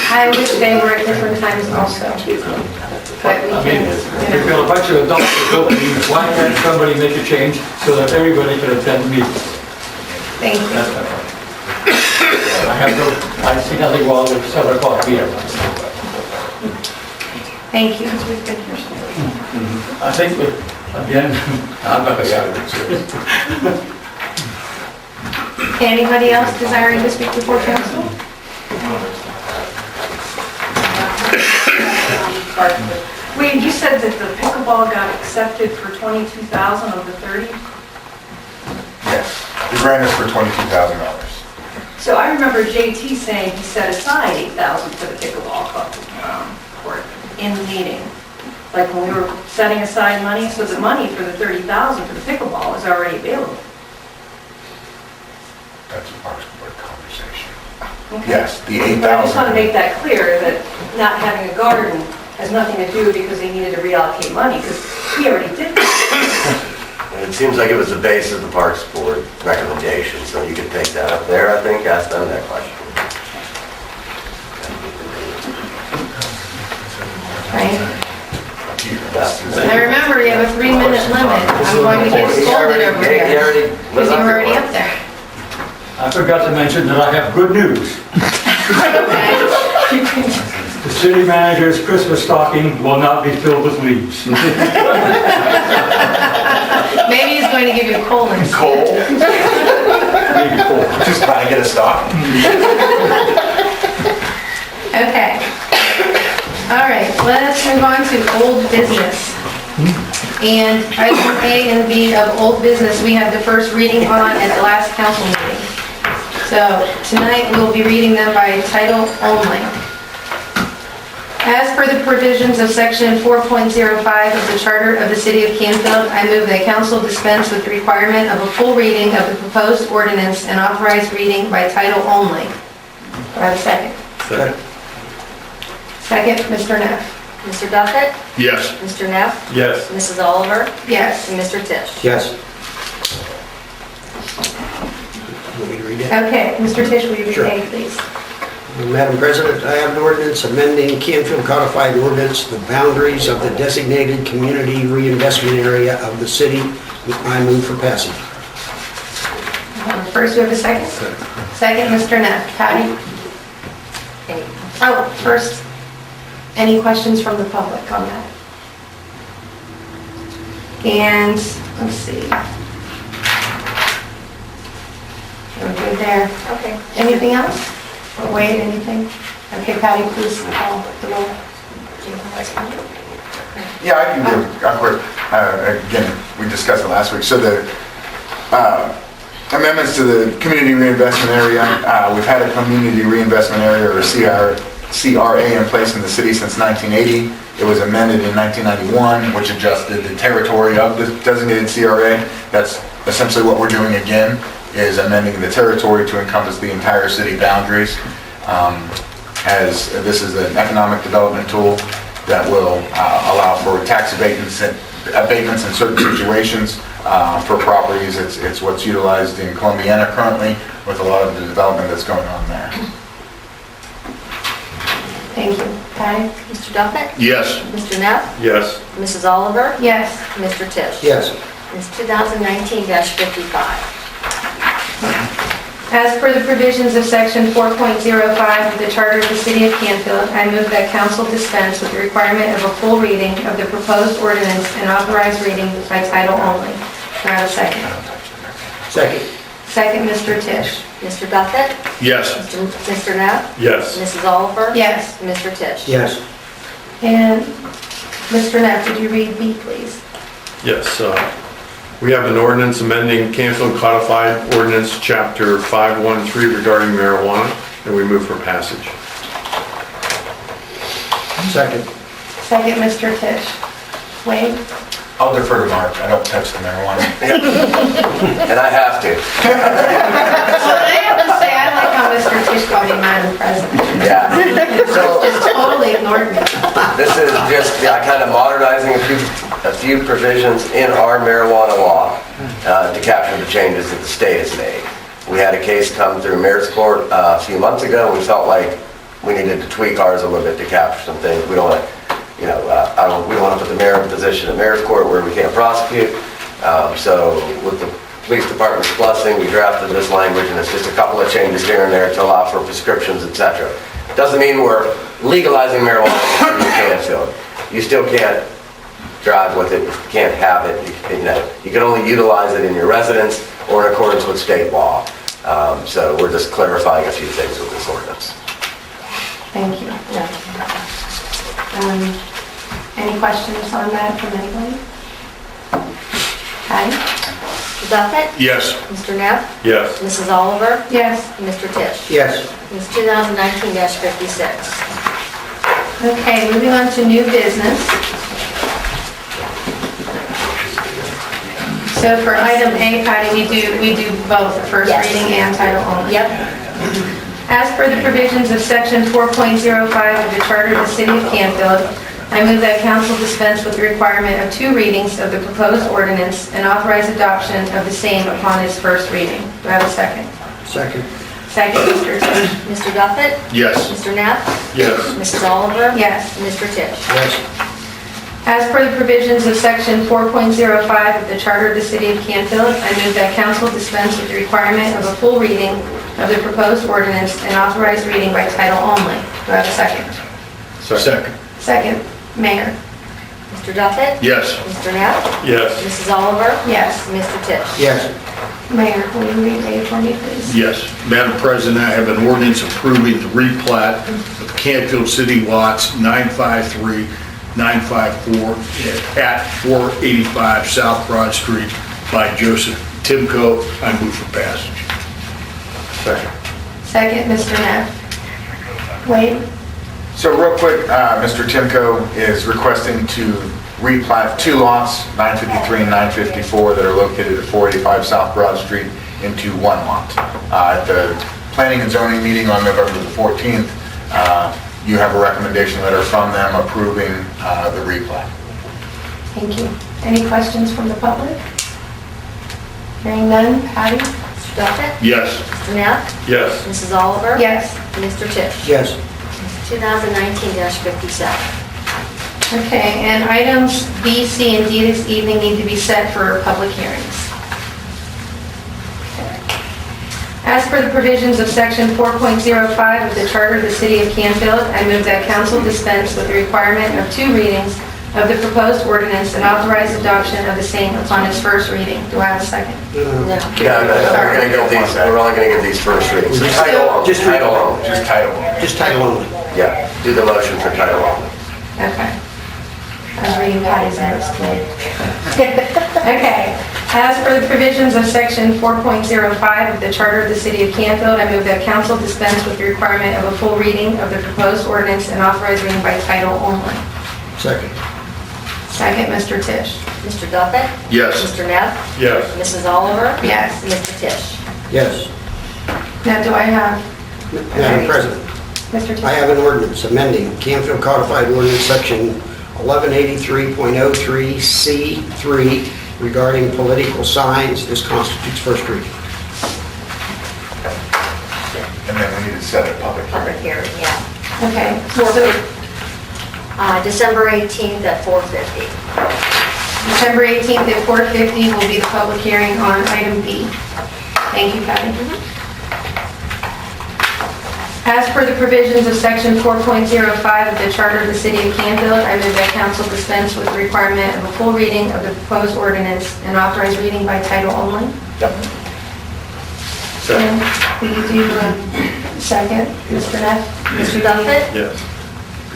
I wish they were at different times also. But we I mean, can, we've got a bunch of adults that go to meetings. Why can't somebody make a change so that everybody can attend the meeting? thank you. I see nothing wrong with 7 o'clock meeting. Thank you. I think, again, I'm not going to Anybody else desiring to speak before council? Wade, you said that the pickleball got accepted for 22,000 of the 30? yes. The grant is for $22,000. So I remember JT saying he set aside 8,000 for the pickleball court in the meeting. Like when we were setting aside money, so the money for the 30,000 for the pickleball is already available. That's a Parks Board conversation. Okay. Yes, the But I just want to 8,000. make that clear, that not having a garden has nothing to do because they needed to reallocate money, because he already did that. And it seems like it was the base of the Parks Board recommendation, so you could take that up there, I think, ask them that question. Right? I remember you have a 3-minute limit. I'm going to get scolded over here. Because you were already up there. I forgot to mention that I have good news. The city manager's Christmas stocking will not be filled with leaves. Maybe he's going to give you coal instead. Coal? Maybe 4. Just trying to get a stock. Okay. All right, let's move on to old business. And item A and B of old business, we had the first reading on at the last council meeting. So tonight we'll be reading them by title only. As per the provisions of section 4.05 of the Charter of the City of Canfield, I move that council dispense with the requirement of a full reading of the proposed ordinance and authorize reading by title only. Do I have a second? Second, Mr. Neff. Mr. Duffett? Yes. Mr. Neff? Yes. Mrs. Oliver? Yes. And Mr. Tisch? Yes. Want me to read it? Okay, Mr. Tisch, will you read Sure. A, please? Madam President, I have an ordinance amending Canfield Codified Ordinance, the boundaries of the designated community reinvestment area of the city. I move for passage. First, we have a second? Second, Mr. Neff. Patty? Oh, first, any questions from the public on that? And, let's see. We're good there. Okay. Anything else? Or wait, anything? Okay, Patty, please call the roll. Yeah, I can do a quick, again, we discussed it last week. So the amendments to the community reinvestment area, we've had a community reinvestment area or CRA in place in the city since 1980. It was amended in 1991, which adjusted the territory of the designated CRA. That's essentially what we're doing again, is amending the territory to encompass the entire city boundaries. As this is an economic development tool that will allow for tax abatements in certain situations for properties. It's what's utilized in Columbiana currently with a lot of the development that's going on there. Thank you. Patty? Mr. Duffett? Yes. Mr. Neff? Yes. Mrs. Oliver? Yes. Mr. Tisch? Yes. It's 2019-55. As per the provisions of section 4.05 of the Charter of the City of Canfield, I move that council dispense with the requirement of a full reading of the proposed ordinance and authorize reading by title only. Do I have a second? Second. Second, Mr. Tisch. Mr. Duffett? Yes. Mr. Neff? Yes. Mrs. Oliver? Yes. Mr. Tisch? Yes. And Mr. Neff, would you read B, please? Yes. We have an ordinance amending Canfield Codified Ordinance Chapter 513 regarding marijuana, and we move for passage. Second. Second, Mr. Tisch. Wade? I'll defer to Mark. I don't touch the marijuana. And I have to. Well, I have to say, I like how Mr. Tisch called me Madam President. Yeah. So Just totally ignored me. this is just kind of modernizing a few provisions in our marijuana law to capture the changes that the state has made. We had a case come through mayor's court a few months ago. We felt like we needed to tweak ours a little bit to capture some things. We don't want to, we don't want to put the mayor in a position at mayor's court where we can't prosecute. So with the police department's blessing, we drafted this language, and it's just a couple of changes here and there to allow for prescriptions, etc. Doesn't mean we're legalizing marijuana in Canfield. You still can't drive with it, you can't have it, you can only utilize it in your residence or in accordance with state law. So we're just clarifying a few things with this ordinance. Thank you. Any questions on that from anybody? Patty? Mr. Duffett? Yes. Mr. Neff? Yes. Mrs. Oliver? Yes. And Mr. Tisch? Yes. It's 2019-56. Okay, moving on to new business. So for item A, Patty, we do both, the first Yes. reading and title only. Yep. As per the provisions of section 4.05 of the Charter of the City of Canfield, I move that council dispense with the requirement of 2 readings of the proposed ordinance and authorize adoption of the same upon its first reading. Do I have a second? Second. Second, Mr. Tisch. Mr. Duffett? Yes. Mr. Neff? Yes. Mrs. Oliver? Yes. Mr. Tisch? Yes. As per the provisions of section 4.05 of the Charter of the City of Canfield, I move that council dispense with the requirement of a full reading of the proposed ordinance and authorize reading by title only. Do I have a second? Second. Second, Mayor. Mr. Duffett? Yes. Mr. Neff? Yes. Mrs. Oliver? Yes. Mr. Tisch? Yes. Mayor, will you read A for me, please? Yes. Madam President, I have an ordinance approving the replat of Canfield City lots 953, 954 at 485 South Broad Street by Joseph Timko. I move for passage. Second. Second, Mr. Neff. Wade? So real quick, Mr. Timko is requesting to replat 2 lots, 953 and 954, that are located at 485 South Broad Street into 1 lot. At the Planning and Zoning meeting on November the 14th, you have a recommendation letter from them approving the replat. Thank you. Any questions from the public? Hearing none, Patty? Mr. Duffett? Yes. Mr. Neff? Yes. Mrs. Oliver? Yes. Mr. Tisch? Yes. 2019-57. Okay, and items B, C, and D this evening need to be set for public hearings. As per the provisions of section 4.05 of the Charter of the City of Canfield, I move that council dispense with the requirement of 2 readings of the proposed ordinance and authorize adoption of the same upon its first reading. Do I have a second? No. No, we're gonna get these, we're only gonna get these first readings. Title only, Just title only. Just title only. Just title only. Yeah, do the motion for title only. Okay. I was reading Patty's notes today. Okay. As per the provisions of section 4.05 of the Charter of the City of Canfield, I move that council dispense with the requirement of a full reading of the proposed ordinance and authorize reading by title only. Second. Second, Mr. Tisch. Mr. Duffett? Yes. Mr. Neff? Yes. Mrs. Oliver? Yes. Mr. Tisch? Yes. Now, do I have, Madam President, Mr. Tisch? I have an ordinance amending Canfield Codified Ordinance Section 1183.03C3 regarding political signs. This constitutes first reading. And then we need to set a public Public hearing. hearing, yeah. Okay. December 18th at 4:50. December 18th at 4:50 will be the public hearing on item B. Thank you, Patty. As per the provisions of section 4.05 of the Charter of the City of Canfield, I move that council dispense with the requirement of a full reading of the proposed ordinance and authorize reading by title only. Yep. And will you do a second, Mr. Neff? Mr. Duffett? Yes.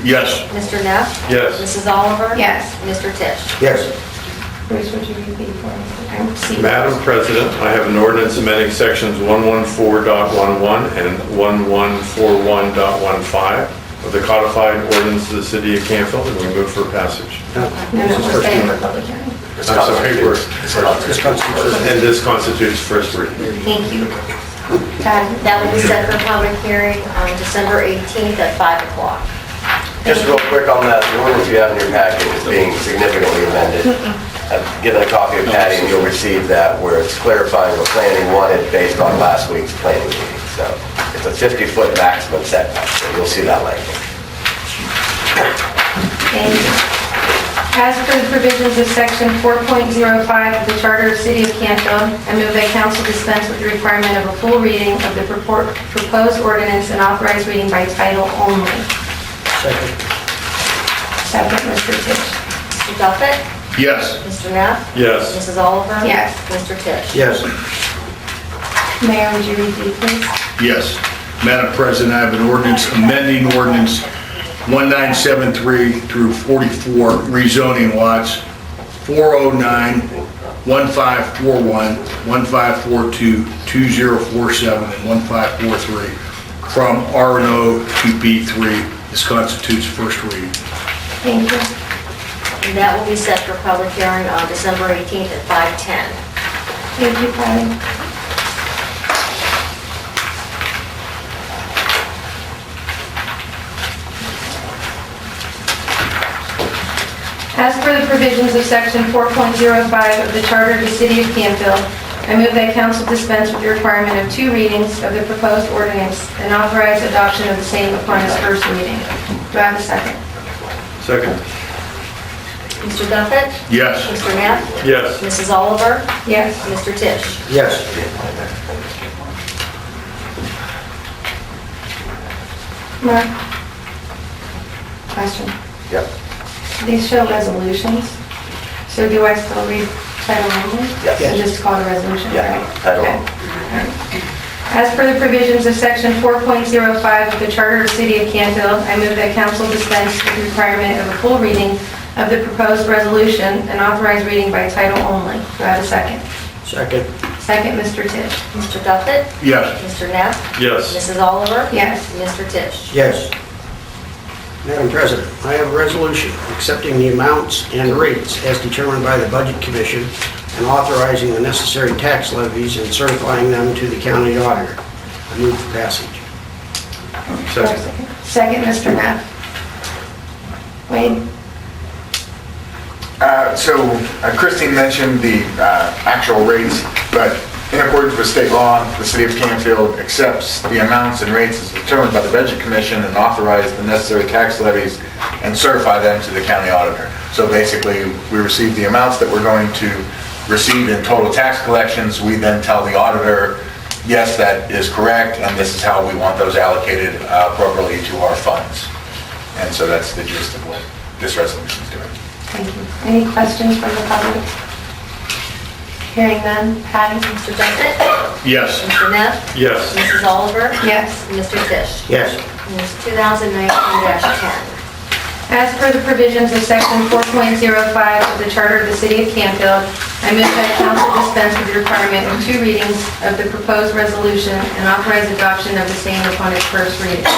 Yes. Mr. Neff? Yes. Mrs. Oliver? Yes. Mr. Tisch? Yes. Bruce, would you repeat for us? Item C. Madam President, I have an ordinance amending sections 114.11 and 1141.15 of the codified ordinance of the City of Canfield, and we move for passage. No, This is we're first staying for reading. public hearing. I'm sorry, This constitutes and this constitutes first reading. Thank you. Patty? That will be set for public hearing on December 18th at 5 o'clock. Just real quick on that, the ordinance you have in your packet is being significantly amended. I've given a copy of Patty, and you'll receive that, where it's clarifying what planning wanted based on last week's planning meeting. So it's a 50-foot maximum setback, so you'll see that language. Thank you. As per the provisions of section 4.05 of the Charter of the City of Canfield, I move that council dispense with the requirement of a full reading of the proposed ordinance and authorize reading by title only. Second. Second, Mr. Tisch. Mr. Duffett? Yes. Mr. Neff? Yes. Mrs. Oliver? Yes. Mr. Tisch? Yes. Mayor, would you read these, please? Yes. Madam President, I have an ordinance amending ordinance 1973 through 44, rezoning lots 409, 1541, 1542, 2047, and 1543 from R&O to B3. This constitutes first reading. Thank you. And that will be set for public hearing on December 18th at 5:10. Thank you, Patty. As per the provisions of section 4.05 of the Charter of the City of Canfield, I move that council dispense with the requirement of 2 readings of the proposed ordinance and authorize adoption of the same upon its first reading. Do I have a second? Second. Mr. Duffett? Yes. Mr. Neff? Yes. Mrs. Oliver? Yes. Mr. Tisch? Yes. Mark? Question. Yep. These show resolutions, so do I still read title only? Yes. And just call it a resolution, Yeah, right? title Okay. only. As per the provisions of section 4.05 of the Charter of the City of Canfield, I move that council dispense with the requirement of a full reading of the proposed resolution and authorize reading by title only. Do I have a second? Second. Second, Mr. Tisch. Mr. Duffett? Yes. Mr. Neff? Yes. Mrs. Oliver? Yes. Mr. Tisch? Yes. Madam President, I have a resolution accepting the amounts and rates as determined by the Budget Commission and authorizing the necessary tax levies and certifying them to the county auditor. I move for passage. Second. Second, Mr. Neff. Wade? Christine mentioned the actual rates, but in accordance with state law, the City of Canfield accepts the amounts and rates as determined by the Budget Commission and authorize the necessary tax levies and certify them to the county auditor. So basically, we receive the amounts that we're going to receive in total tax collections. We then tell the auditor, yes, that is correct, and this is how we want those allocated appropriately to our funds. And so that's the gist of what this resolution is doing. Thank you. Any questions from the public? Hearing none. Patty? Mr. Duffett? Yes. Mr. Neff? Yes. Mrs. Oliver? Yes. Mr. Tisch? Yes. And it's 2019-10. As per the provisions of section 4.05 of the Charter of the City of Canfield, I move that council dispense with the requirement of 2 readings of the proposed resolution and authorize adoption of the same upon its first reading. Do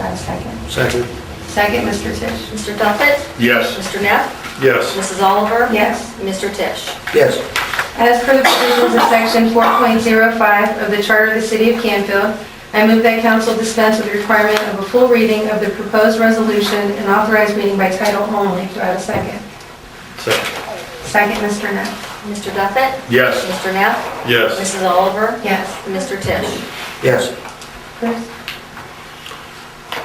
I have a second? Second. Second, Mr. Tisch. Mr. Duffett? Yes. Mr. Neff? Yes. Mrs. Oliver? Yes. Mr. Tisch? Yes. As per the provisions of section 4.05 of the Charter of the City of Canfield, I move that council dispense with the requirement of a full reading of the proposed resolution and authorize reading by title only. Do I have a second? Second. Second, Mr. Neff. Mr. Duffett? Yes. Mr. Neff? Yes. Mrs. Oliver? Yes. Mr. Tisch? Yes. Chris?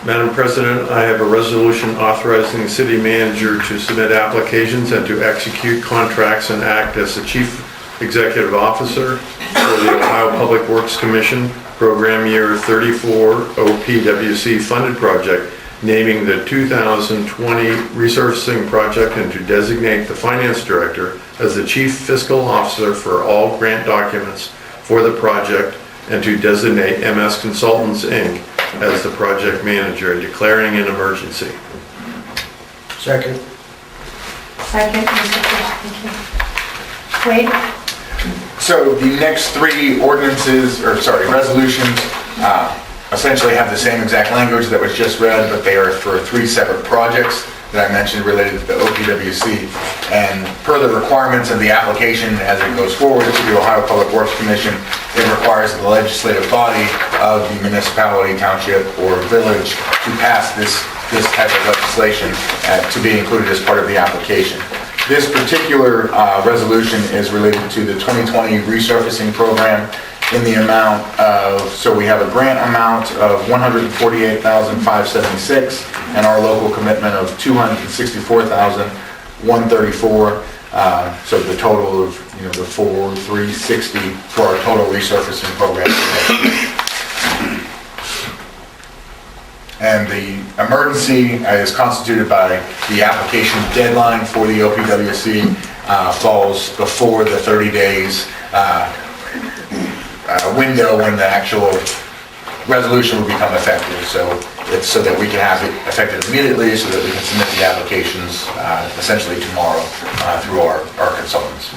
Madam President, I have a resolution authorizing the city manager to submit applications and to execute contracts and act as the chief executive officer for the Ohio Public Works Commission Program Year 34 OPWC funded project, naming the 2020 resurfacing project and to designate the finance director as the chief fiscal officer for all grant documents for the project and to designate MS Consultants, Inc. as the project manager and declaring an emergency. Second. Second, Mr. Tisch. Thank you. Wade? So the next 3 resolutions essentially have the same exact language that was just read, but they are for 3 separate projects that I mentioned related to the OPWC. And per the requirements of the application as it goes forward to the Ohio Public Works Commission, it requires the legislative body of the municipality, township, or village to pass this type of legislation to be included as part of the application. This particular resolution is related to the 2020 resurfacing program in the amount of, so we have a grant amount of $148,576 and our local commitment of $264,134. So the total of, the $4,360 for our total resurfacing program. And the emergency is constituted by the application deadline for the OPWC falls before the 30 days window when the actual resolution will become effective. So it's so that we can have it effective immediately, so that we can submit the applications essentially tomorrow through our consultants.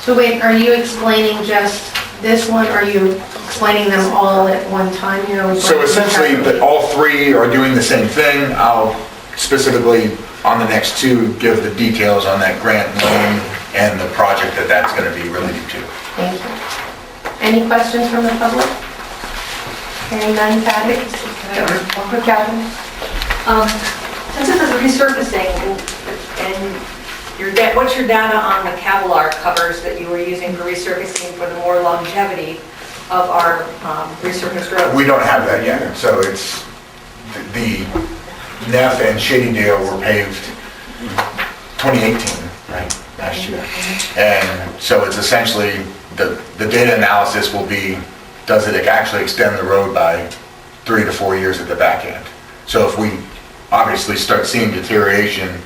So wait, are you explaining just this one, or are you explaining them all at one time here? So essentially, all 3 are doing the same thing. I'll specifically, on the next 2, give the details on that grant loan and the project that that's going to be related to. Thank you. Any questions from the public? Hearing none, Patty? Or Calvin? Since this is resurfacing, and what's your data on the Kevlar covers that you were using for resurfacing for the more longevity of our resurfaced roads? We don't have that yet, so it's, the Neff and Shadydale were paved 2018, right, last year. And so it's essentially, the data analysis will be, does it actually extend the road by 3 to 4 years at the back end? So if we obviously start seeing deterioration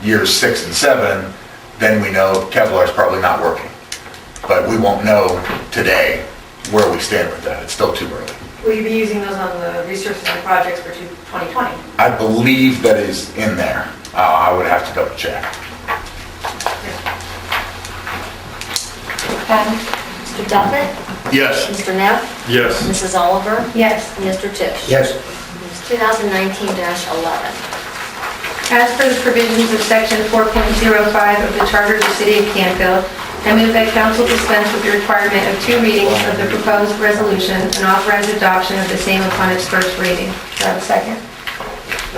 years 6 and 7, then we know Kevlar is probably not working. But we won't know today where we stand with that. It's still too early. Will you be using those on the resurfacing projects for 2020? I believe that is in there. I would have to double check. Patty? Mr. Duffett? Yes. Mr. Neff? Yes. Mrs. Oliver? Yes. Mr. Tisch? Yes. It's 2019-11. As per the provisions of section 4.05 of the Charter of the City of Canfield, I move that council dispense with the requirement of 2 readings of the proposed resolution and authorize adoption of the same upon its first reading. Do I have a second?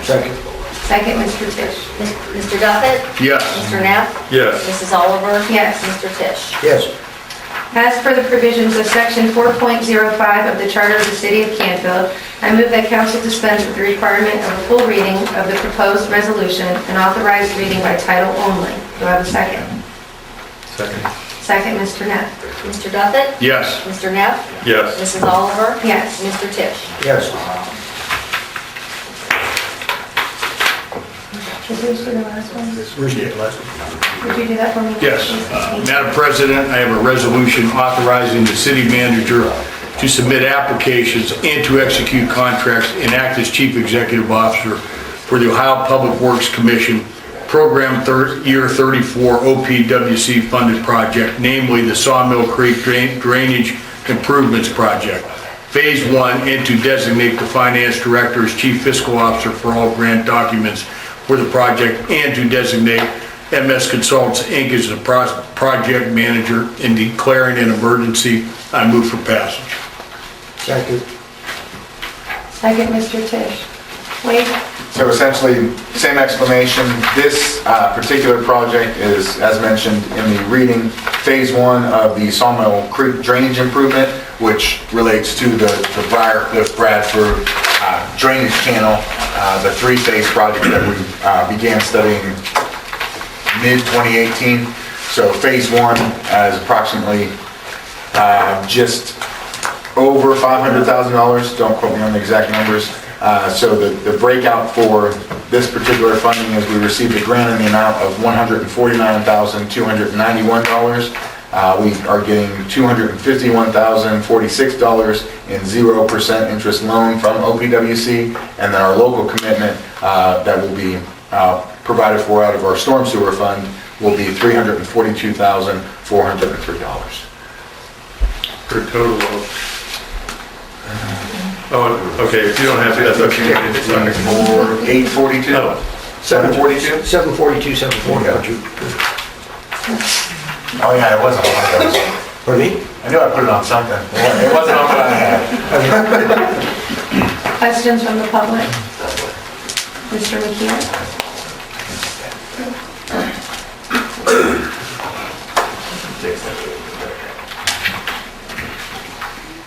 Second. Second, Mr. Tisch. Mr. Duffett? Yes. Mr. Neff? Yes. Mrs. Oliver? Yes. Mr. Tisch? Yes. As per the provisions of section 4.05 of the Charter of the City of Canfield, I move that council dispense with the requirement of a full reading of the proposed resolution and authorize reading by title only. Do I have a second? Second. Second, Mr. Neff. Mr. Duffett? Yes. Mr. Neff? Yes. Mrs. Oliver? Yes. Mr. Tisch? Yes. Should we do the last one? Where's the last one? Would you do that for me? Yes. Madam President, I have a resolution authorizing the city manager to submit applications and to execute contracts and act as chief executive officer for the Ohio Public Works Commission Program Year 34 OPWC funded project, namely the Sawmill Creek Drainage Improvements Project, Phase 1, and to designate the finance director as chief fiscal officer for all grant documents for the project, and to designate MS Consultants Inc. as the project manager in declaring an emergency. I move for passage. Second. Second, Mr. Tisch. Wade? So essentially, same explanation. This particular project is, as mentioned in the reading, Phase 1 of the Sawmill Creek Drainage Improvement, which relates to the Bradford drainage channel, the 3-phase project that we began studying mid-2018. So Phase 1 is approximately just over $500,000. Don't quote me on the exact numbers. So the breakout for this particular funding is we received a grant in the amount of $149,291. We are getting $251,046 in 0% interest loan from OPWC, and then our local commitment that will be provided for out of our storm sewer fund will be $342,403. For a total of... Oh, okay, if you don't have it, that's okay. It's under 842? Oh. 742? 742, 742. Oh yeah, it wasn't on those. Pardon me? I knew I put it on something. It wasn't on what I had. Questions from the public? Mr. McKeon?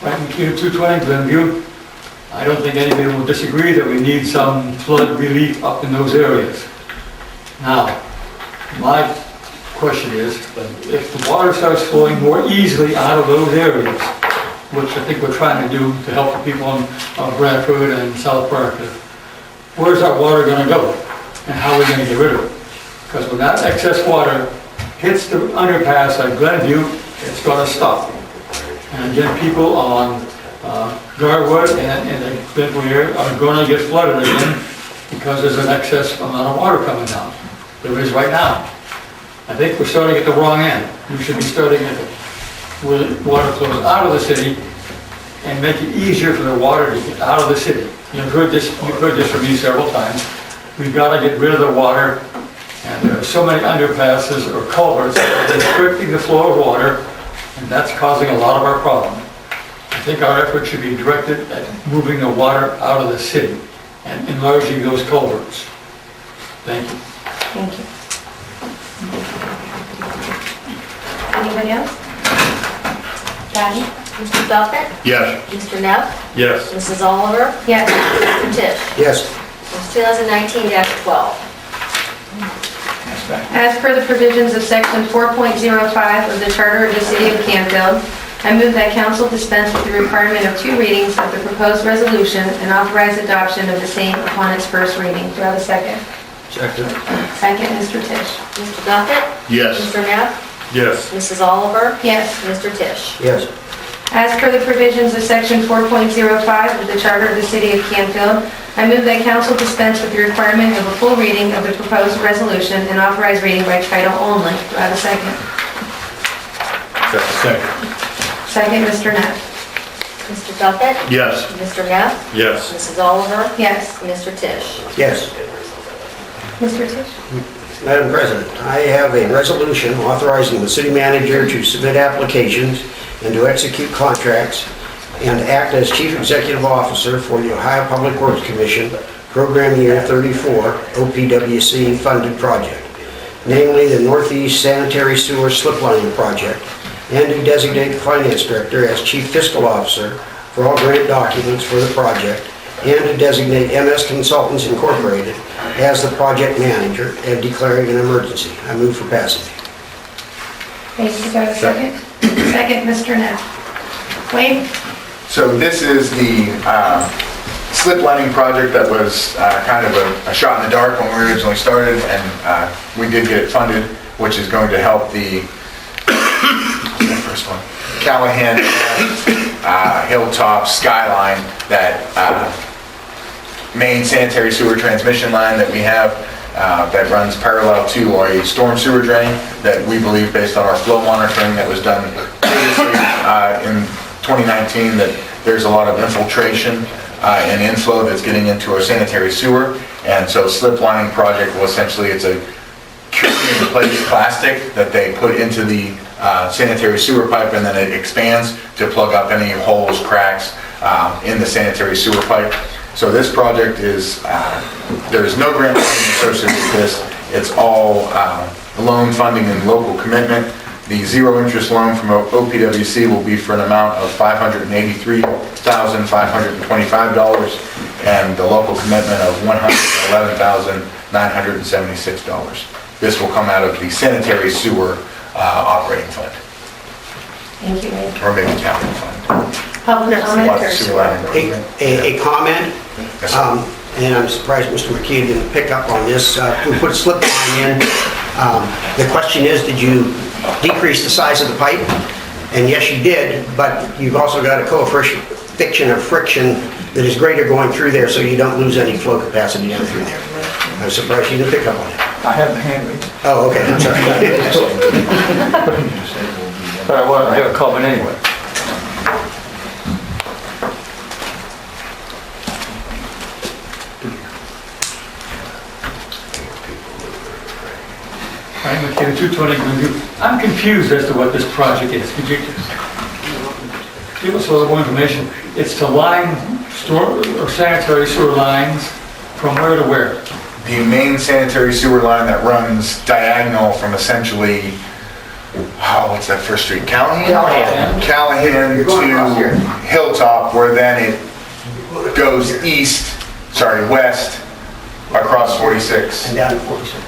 Frank McKeon, 220 Glenview. I don't think anybody will disagree that we need some flood relief up in those areas. Now, my question is, if the water starts flowing more easily out of those areas, which I think we're trying to do to help the people on Bradford and South Barker, where's that water going to go? And how are we going to get rid of it? Because when that excess water hits the underpass at Glenview, it's going to stop. And again, people on Garwood and the Glenview area are going to get flooded again because there's an excess amount of water coming down. There is right now. I think we're starting at the wrong end. We should be starting at where the water flows out of the city and make it easier for the water to get out of the city. You've heard this from me several times. We've got to get rid of the water And there are so many underpasses or culverts that are restricting the flow of water, and that's causing a lot of our problem. I think our effort should be directed at moving the water out of the city and enlarging those culverts. Thank you. Thank you. Anybody else? Patty? Mr. Duffett? Yes. Mr. Neff? Yes. Mrs. Oliver? Yes. Mr. Tisch? Yes. It's 2019-12. As per the provisions of section 4.05 of the Charter of the City of Canfield, I move that council dispense with the requirement of 2 readings of the proposed resolution and authorize adoption of the same upon its first reading. Do I have a second? Second. Second, Mr. Tisch. Mr. Duffett? Yes. Mr. Neff? Yes. Mrs. Oliver? Yes. Mr. Tisch? Yes. As per the provisions of section 4.05 of the Charter of the City of Canfield, I move that council dispense with the requirement of a full reading of the proposed resolution and authorize reading by title only. Do I have a second? Second. Second, Mr. Neff. Mr. Duffett? Yes. Mr. Neff? Yes. Mrs. Oliver? Yes. Mr. Tisch? Yes. Mr. Tisch? Madam President, I have a resolution authorizing the city manager to submit applications and to execute contracts and act as chief executive officer for the Ohio Public Works Commission Program Year 34 OPWC funded project, namely the Northeast Sanitary Sewer Slip Lining Project, and to designate the finance director as chief fiscal officer for all grant documents for the project, and to designate MS Consultants Incorporated as the project manager and declaring an emergency. I move for passage. Thank you. Do I have a second? Second, Mr. Neff. Wayne? So this is the slip lining project that was kind of a shot in the dark when we originally started, and we did get it funded, which is going to help the first one, Callahan, Hilltop, Skyline, that main sanitary sewer transmission line that we have that runs parallel to a storm sewer drain that we believe, based on our flow monitoring that was done previously in 2019, that there's a lot of infiltration and inflow that's getting into our sanitary sewer. And so slip lining project, well, essentially it's a curing in place plastic that they put into the sanitary sewer pipe, and then it expands to plug up any holes, cracks in the sanitary sewer pipe. So this project is, there is no grant funding associated with this. It's all loan funding and local commitment. The zero interest loan from OPWC will be for an amount of $583,525, and the local commitment of $111,976. This will come out of the sanitary sewer operating fund, Thank you, Wayne. or maybe capital fund. Public comment? Water sewer line improvement. A comment, Yes, sir. and I'm surprised Mr. McKee didn't pick up on this. We put a slip line in. The question is, did you decrease the size of the pipe? And yes, you did, but you've also got a coefficient of friction that is greater going through there, so you don't lose any flow capacity down through there. I was surprised you didn't pick up on it. I have the hand raised. Oh, okay, I'm sorry. But I have a comment anyway. I'm McKay, 220. I'm confused as to what this project is. Could you give us a little more information? It's to line or sanitary sewer lines from where to where? The main sanitary sewer line that runs diagonal from essentially, what's that first street? Callahan? Callahan to Hilltop, where then it goes west across 46. And down to 46.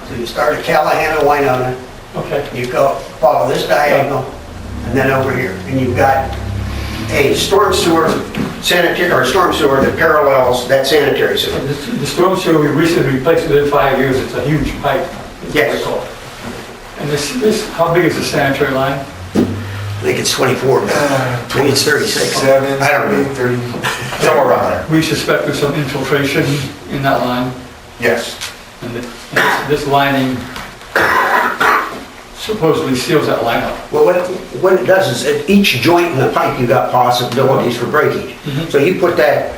So you start at Callahan and Winona, Okay. you go follow this diagonal, and then over here. And you've got a storm sewer that parallels that sanitary sewer. The storm sewer we recently replaced within 5 years. It's a huge pipe. Yes. And this, how big is the sanitary line? I think it's 24, maybe it's 36. 7, I don't know. 30, somewhere around there. We suspect there's some infiltration in that line. Yes. And this lining supposedly seals that line up. Well, what it does is, at each joint in the pipe, you got possibilities for breakage. So you put that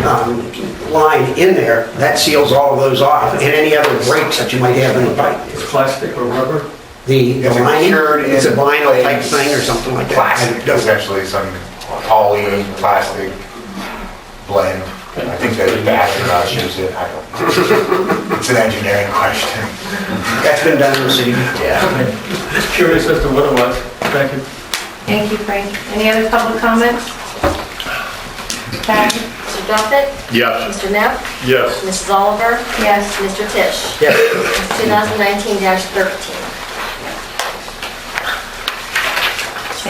line in there, that seals all of those off, and any other breaks that you might have in the pipe. It's plastic or rubber? The It's lining, cured it's a in vinyl type place. thing or something like that. Plastic, I don't- essentially, some poly, plastic blend. I think they bastardized use it, I don't. It's an engineering question. That's been done in the city. Just curious as to what it was. Thank you. Thank you, Frank. Any other public comments? Patty? Mr. Duffett? Yes. Mr. Neff? Yes. Mrs. Oliver? Yes. Mr. Tisch? Yes. 2019-13.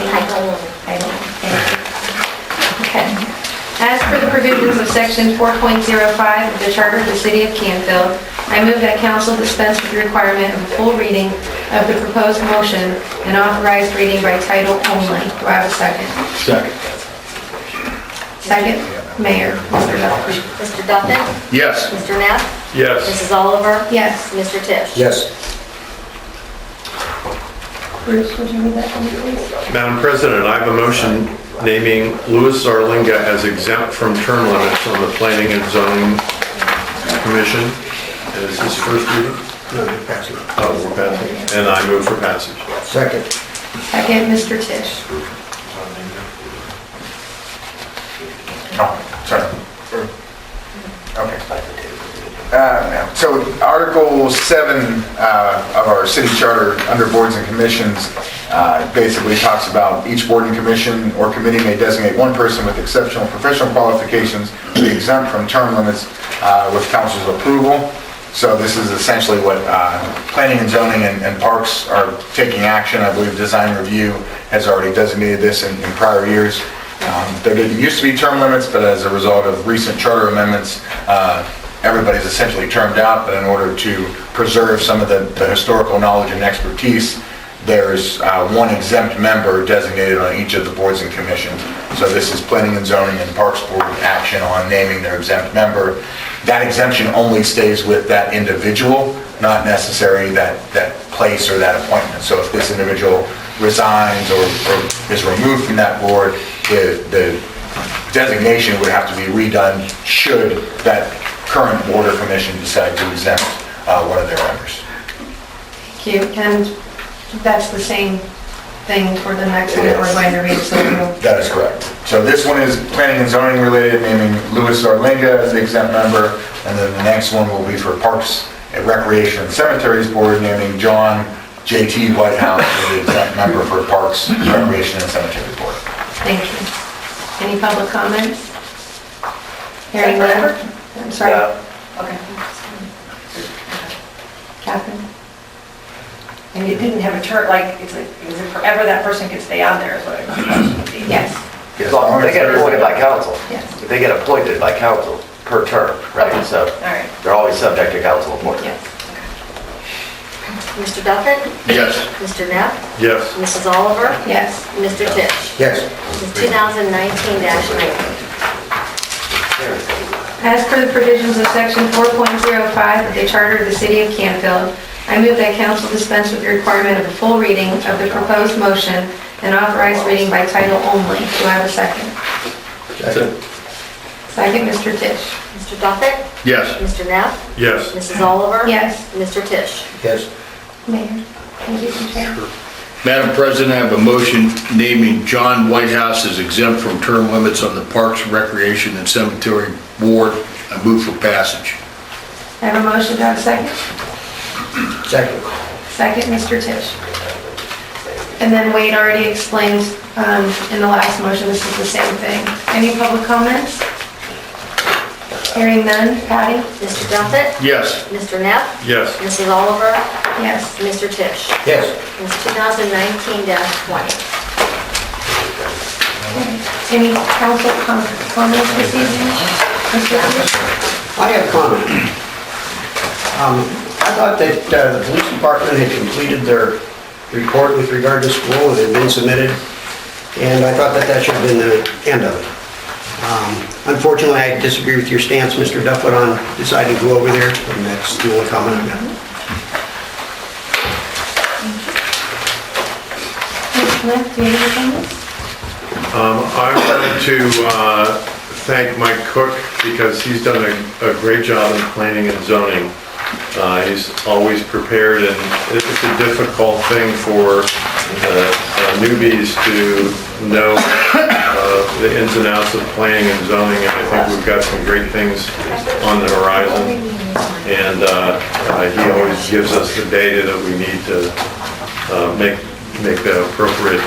I don't, thank you. Okay. As per the provisions of section 4.05 of the Charter of the City of Canfield, I move that council dispense with the requirement of a full reading of the proposed motion and authorized reading by title only. Do I have a second? Second. Second, Mayor, Mr. Duffy. Mr. Duffett? Yes. Mr. Neff? Yes. Mrs. Oliver? Yes. Mr. Tisch? Yes. Bruce, would you read that for me, please? Madam President, I have a motion naming Louis Zarlinga as exempt from term limits on the Planning and Zoning Commission. Is this first reading? No, you're passing it. Oh, we're passing. And I move for passage. Second. Second, Mr. Tisch. Oh, sorry. Okay. So Article 7 of our city charter under boards and commissions basically talks about each board and commission or committee may designate one person with exceptional professional qualifications to be exempt from term limits with council's approval. So this is essentially what planning and zoning and parks are taking action. I believe design review has already designated this in prior years. There used to be term limits, but as a result of recent charter amendments, everybody's essentially termed out, but in order to preserve some of the historical knowledge and expertise, there's one exempt member designated on each of the boards and commissions. So this is Planning and Zoning and Parks Board action on naming their exempt member. That exemption only stays with that individual, not necessarily that place or that appointment. So if this individual resigns or is removed from that board, the designation would have to be redone should that current board or commission decide to exempt one of their members. Thank you. And that's the same thing for the next one that we're going to read, so we'll... That is correct. So this one is planning and zoning related, naming Louis Zarlinga as the exempt member, and then the next one will be for Parks and Recreation and Cemeteries Board, naming John J.T. Whitehouse as the exempt member for Parks, Recreation and Cemeteries Board. Thank you. Any public comments? Hearing none? I'm sorry. Okay. Catherine? And you didn't have a term, like, is it forever that person can stay on there is what the question would be? Yes. As long as they get appointed by council. Yes. They get appointed by council per term, right? Okay. So All right. they're always subject to council appointment. Yes. Mr. Duffett? Yes. Mr. Neff? Yes. Mrs. Oliver? Yes. Mr. Tisch? Yes. This is 2019-19. As per the provisions of section 4.05 of the Charter of the City of Canfield, I move that council dispense with the requirement of a full reading of the proposed motion and authorized reading by title only. Do I have a second? Second. Second, Mr. Tisch. Mr. Duffett? Yes. Mr. Neff? Yes. Mrs. Oliver? Yes. Mr. Tisch? Yes. Mayor, thank you, Chair. Madam President, I have a motion naming John Whitehouse as exempt from term limits on the Parks, Recreation, and Cemetery Board. I move for passage. I have a motion. Do I have a second? Second. Second, Mr. Tisch. And then Wade already explained in the last motion, this is the same thing. Any public comments? Hearing none. Patty? Mr. Duffett? Yes. Mr. Neff? Yes. Mrs. Oliver? Yes. Mr. Tisch? Yes. This is 2019-20. Any council comments this evening? Mr. Tisch? I have a comment. I thought that the police department had completed their report with regard to school, it had been submitted, and I thought that that should have been the end of it. Unfortunately, I disagree with your stance, Mr. Duffett, on deciding to go over there, and that's the only comment I've got. Ms. Smith, do you have any comments? I wanted to thank Mike Cook because he's done a great job in planning and zoning. He's always prepared, and it's a difficult thing for newbies to know the ins and outs of planning and zoning, and I think we've got some great things on the horizon. And he always gives us the data that we need to make the appropriate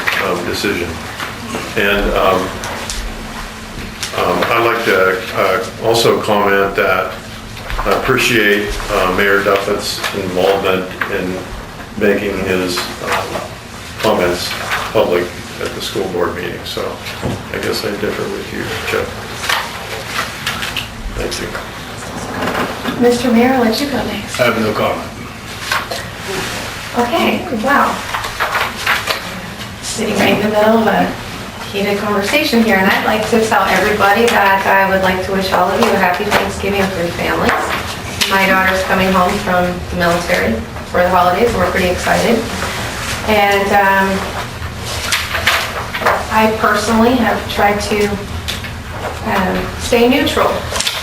decision. And I'd like to also comment that I appreciate Mayor Duffett's involvement in making his comments public at the school board meeting, so I guess I differ with you, Chuck. Thanks. Mr. Mayor, I'll let you go next. I have no comment. Okay, wow. Sitting right in the middle of a heated conversation here, and I'd like to tell everybody that I would like to wish all of you a happy Thanksgiving for your families. My daughter's coming home from the military for the holidays, and we're pretty excited. And I personally have tried to stay neutral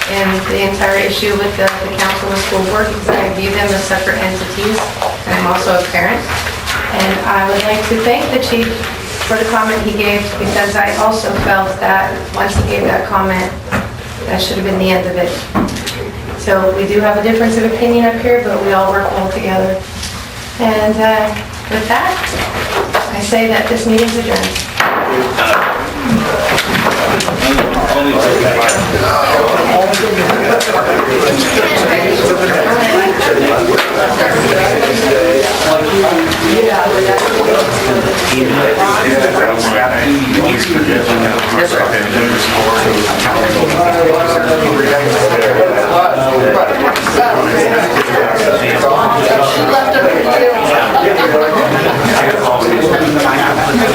in the entire issue with the council and the school board because I view them as separate entities, and I'm also a parent. And I would like to thank the chief for the comment he gave because I also felt that once he gave that comment, that should have been the end of it. So we do have a difference of opinion up here, but we all work well together. And with that, I say that this meeting's adjourned. Only